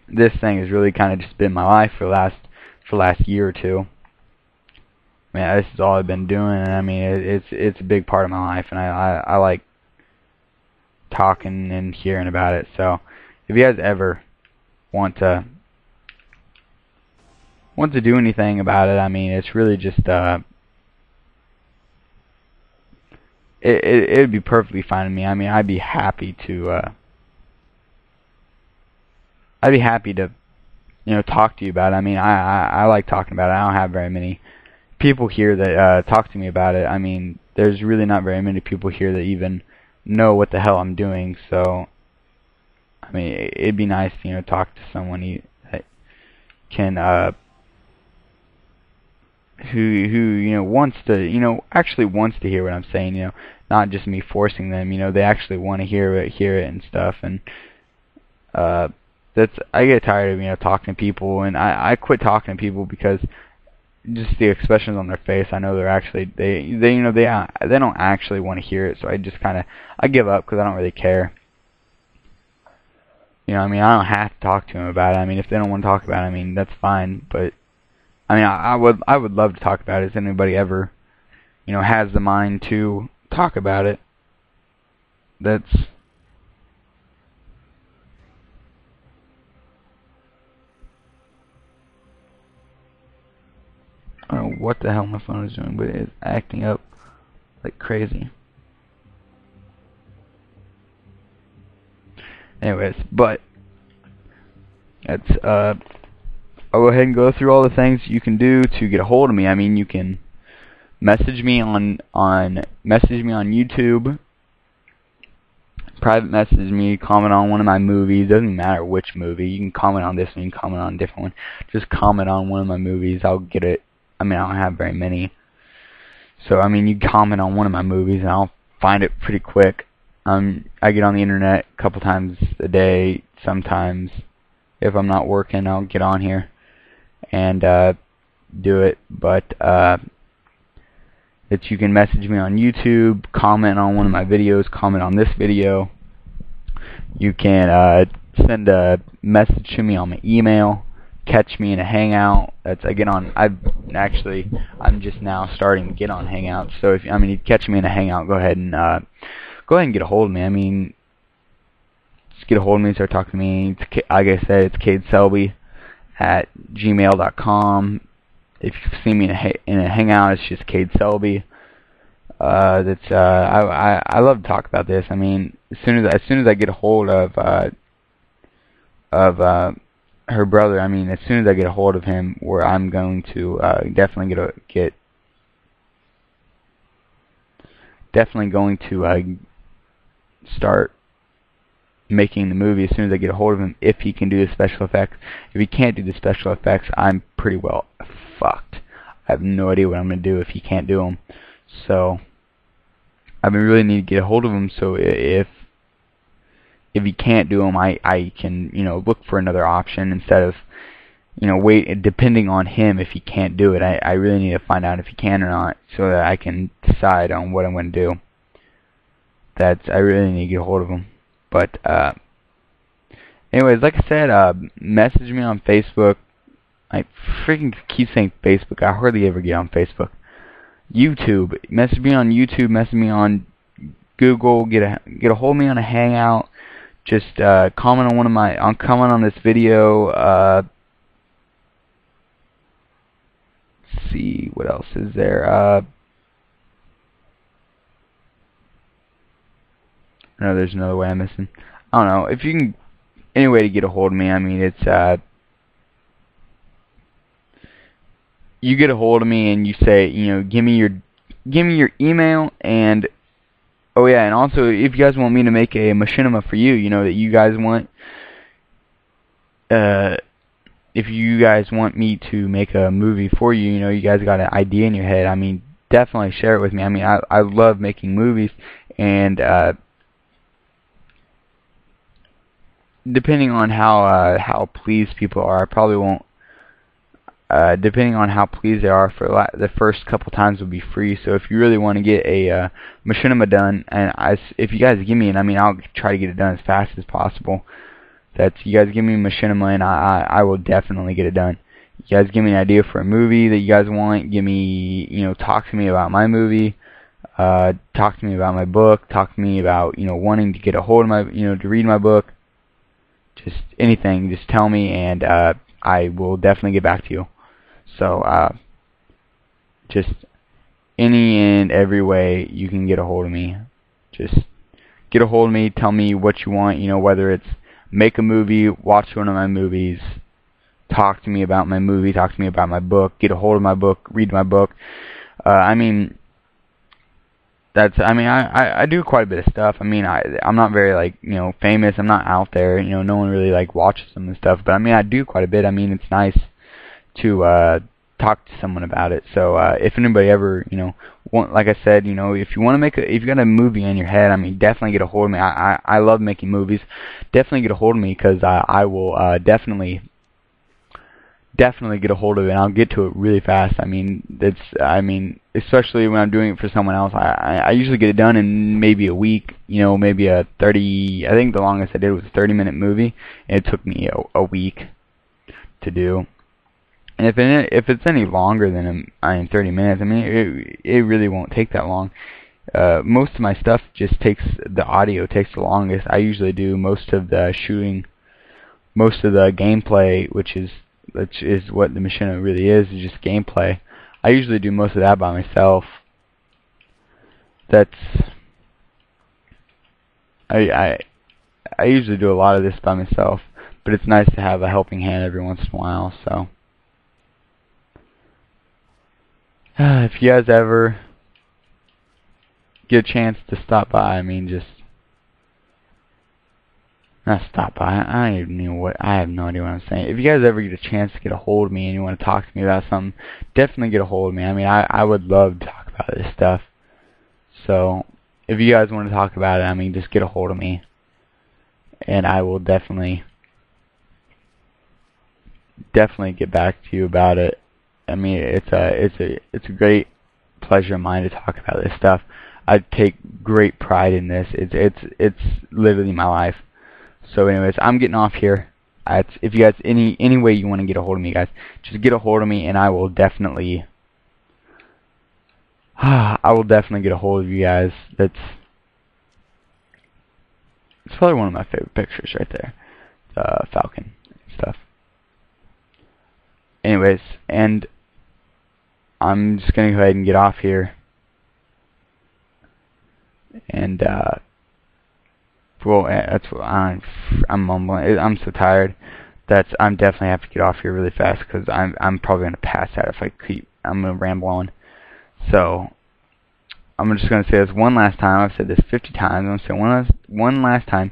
this thing has really kind of just been my life for the last year or two. I mean, this is all I've been doing, and I mean, it's a big part of my life, and I like talking and hearing about it. So, if you guys ever want to do anything about it, I mean, it's really just it'd be perfectly fine with me. I mean, I'd be happy to talk to you about it. I mean, I like talking about it. I don't have very many people here that talk to me about it. I mean, there's really not very many people here that even know what the hell I'm doing. So, I mean, it'd be nice to talk to someone that can who wants to actually wants to hear what I'm saying. Not just me forcing them. They actually want to hear it and stuff. And I get tired of talking to people, and I quit talking to people because just the expressions on their face, I know they're actually they don't actually want to hear it. So I just I give up because I don't really care. I mean, I don't have to talk to them about it. I mean, if they don't want to talk about it, I mean, that's fine. But I mean, I would love to talk about it. If anybody ever has the mind to talk about it, that's I don't know what the hell my phone is doing, but it's acting up like crazy. Anyways, but that's I'll go ahead and go through all the things you can do to get a hold of me. I mean, you can message me on YouTube, private message me, comment on one of my movies. Doesn't matter which movie. You can comment on this one, you can comment on a different one. Just comment on one of my movies. I'll get it. I mean, I don't have very many. So, I mean, you comment on one of my movies and I'll find it pretty quick. I get on the internet a couple times a day. Sometimes, if I'm not working, I'll get on here and do it. But that you can message me on YouTube, comment on one of my videos, comment on this video. You can send a message to me on my email, catch me in a hangout. I'm just now starting to get on Hangouts. So if you catch me in a hangout, go ahead and get a hold of me. I mean, just get a hold of me, start talking to me. It's, like I said, it's cadeselby@gmail.com. If you see me in a hangout, it's just Cade Selby. I love to talk about this. I mean, as soon as I get a hold of her brother, I mean, as soon as I get a hold of him, where I'm going to definitely going to start making the movie as soon as I get a hold of him, if he can do the special effects. If he can't do the special effects, I'm pretty well fucked. I have no idea what I'm going to do if he can't do them. So I really need to get a hold of him, so if he can't do them, I can, look for another option instead of, wait, depending on him. If he can't do it, I really need to find out if he can or not, so that I can decide on what I'm going to do. I really need to get a hold of him. But anyways, like I said, message me on Facebook. I freaking keep saying Facebook. I hardly ever get on Facebook. YouTube. Message me on YouTube. Message me on Google. Get a hold of me on a hangout. Just comment on comment on this video. Let's see what else is there. No, there's another way I'm missing. I don't know. If you can, any way to get a hold of me. I mean, it's you get a hold of me and you say, give me your email, and oh yeah, and also if you guys want me to make a machinima for you, that you guys want, if you guys want me to make a movie for you, you guys got an idea in your head, I mean, definitely share it with me. I mean, I love making movies, and depending on how pleased people are, I probably won't. Depending on how pleased they are, for the first couple times will be free. So if you really want to get a machinima done, and if you guys give me it, I mean, I'll try to get it done as fast as possible. You guys give me a machinima, and I will definitely get it done. You guys give me an idea for a movie that you guys want. Give me, talk to me about my movie. Talk to me about my book. Talk to me about, wanting to get a hold of my, to read my book. Just anything. Just tell me, and I will definitely get back to you. So, just any and every way you can get a hold of me. Just get a hold of me, tell me what you want, whether it's make a movie, watch one of my movies, talk to me about my movie, talk to me about my book, get a hold of my book, read my book. I mean, I do quite a bit of stuff. I mean, I'm not very, famous. I'm not out there. No one really, watches some of the stuff. But, I mean, I do quite a bit. I mean, it's nice to talk to someone about it. So if anybody ever, like I said, if you want to if you got a movie in your head, I mean, definitely get a hold of me. I love making movies. Definitely get a hold of me, because I will definitely get a hold of it, and I'll get to it really fast. I mean, especially when I'm doing it for someone else, I usually get it done in maybe a week. Maybe a 30. I think the longest I did was a 30-minute movie, and it took me a week to do. And if it's any longer than 30 minutes, I mean, it really won't take that long. Most of my stuff just the audio takes the longest. I usually do most of the shooting, most of the gameplay, which is what the machinima really is just gameplay. I usually do most of that by myself. I usually do a lot of this by myself, but it's nice to have a helping hand every once in a while. So if you guys ever get a chance to stop by, I mean, just not stop by. I don't even know I have no idea what I'm saying. If you guys ever get a chance to get a hold of me and you want to talk to me about something, definitely get a hold of me. I mean, I would love to talk about this stuff. So if you guys want to talk about it, I mean, just get a hold of me, and I will definitely get back to you about it. I mean, it's a great pleasure of mine to talk about this stuff. I take great pride in this. It's literally my life. So anyways, I'm getting off here. If you guys any way you want to get a hold of me, guys, just get a hold of me, and I will definitely get a hold of you guys. It's probably one of my favorite pictures right there. The Falcon and stuff. Anyways, and I'm just gonna go ahead and get off here. And well, that's what I'm mumbling. I'm so tired. I'm definitely have to get off here really fast because I'm probably gonna pass out if I'm gonna ramble on. So I'm just gonna say this one last time. I've said this 50 times. I'm gonna say one last time.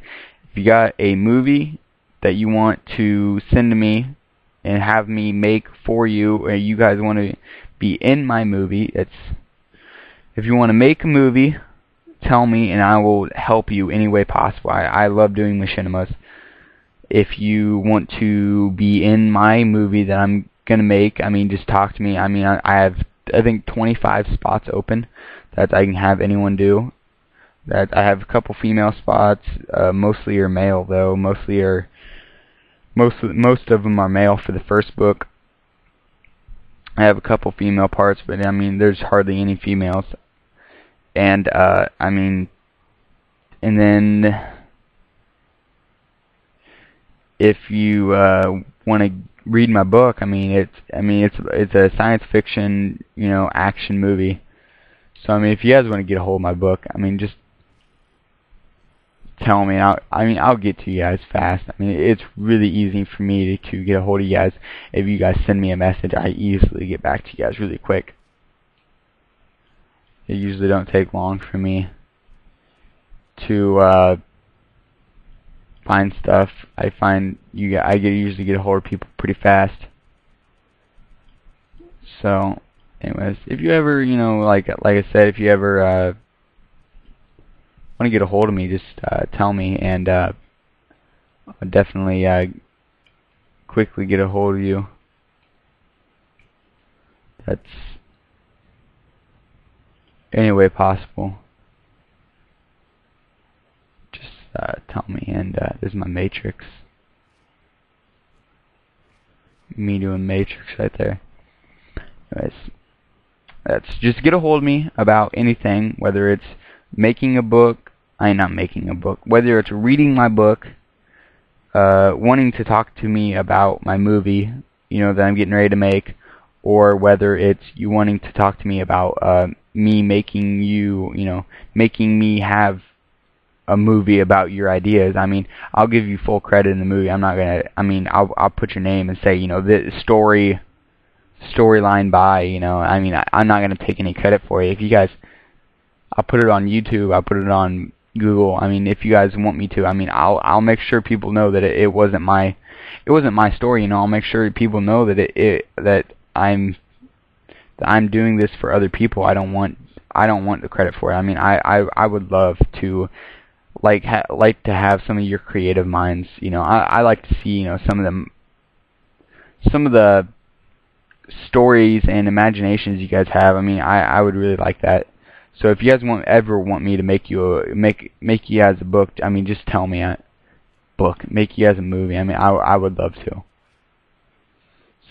If you got a movie that you want to send to me and have me make for you, or you guys want to be in my movie, if you want to make a movie, tell me and I will help you any way possible. I love doing machinimas. If you want to be in my movie that I'm gonna make, I mean, just talk to me. I mean, I have, I think, 25 spots open that I can have anyone do. That I have a couple female spots. Mostly are male though. Most of them are male for the first book. I have a couple female parts, but I mean, there's hardly any females. And I mean, and then if you want to read my book, I mean, it's a science fiction, action movie. So I mean, if you guys want to get a hold of my book, I mean, just tell me. I'll get to you guys fast. I mean, it's really easy for me to get a hold of you guys. If you guys send me a message, I easily get back to you guys really quick. It usually don't take long for me to find stuff. I usually get a hold of people pretty fast. So, anyways, if you ever, like I said, if you ever want to get a hold of me, just tell me, and I'll definitely quickly get a hold of you. That's any way possible. Just tell me, and this is my matrix. Me doing matrix right there. Anyways, just get a hold of me about anything, whether it's making a book, not making a book, whether it's reading my book, wanting to talk to me about my movie, that I'm getting ready to make, or whether it's you wanting to talk to me about me making making me have a movie about your ideas. I mean, I'll give you full credit in the movie. I'm not gonna. I mean, I'll put your name and say, the storyline by. I mean, I'm not gonna take any credit for it. If you guys, I'll put it on YouTube. I'll put it on Google. I mean, if you guys want me to, I mean, I'll make sure people know that it wasn't my story. I'll make sure people know that I'm doing this for other people. I don't want the credit for it. I mean, I would love to like to have some of your creative minds. I like to see some of the stories and imaginations you guys have. I mean, I would really like that. So if you guys ever want me to make you guys a book, I mean, just tell me. Make you guys a movie. I mean, I would love to.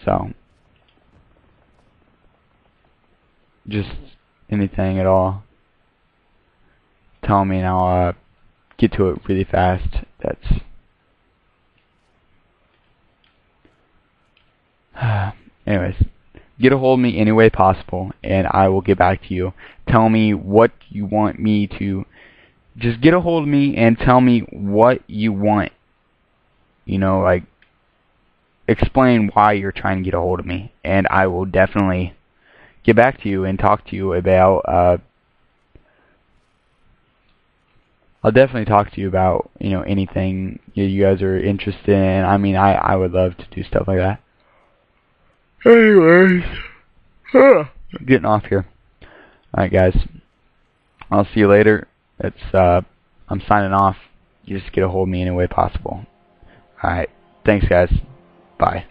So, just anything at all. Tell me and I'll get to it really fast. Anyways, get a hold of me any way possible, and I will get back to you. Tell me what you want me to. Just get a hold of me and tell me what you want. Like, explain why you're trying to get a hold of me, and I will definitely get back to you and talk to you about. I'll definitely talk to you about anything you guys are interested in. I mean, I would love to do stuff like that. Anyways, getting off here. Alright, guys. I'll see you later. I'm signing off. You just get a hold of me any way possible. Alright. Thanks, guys. Bye.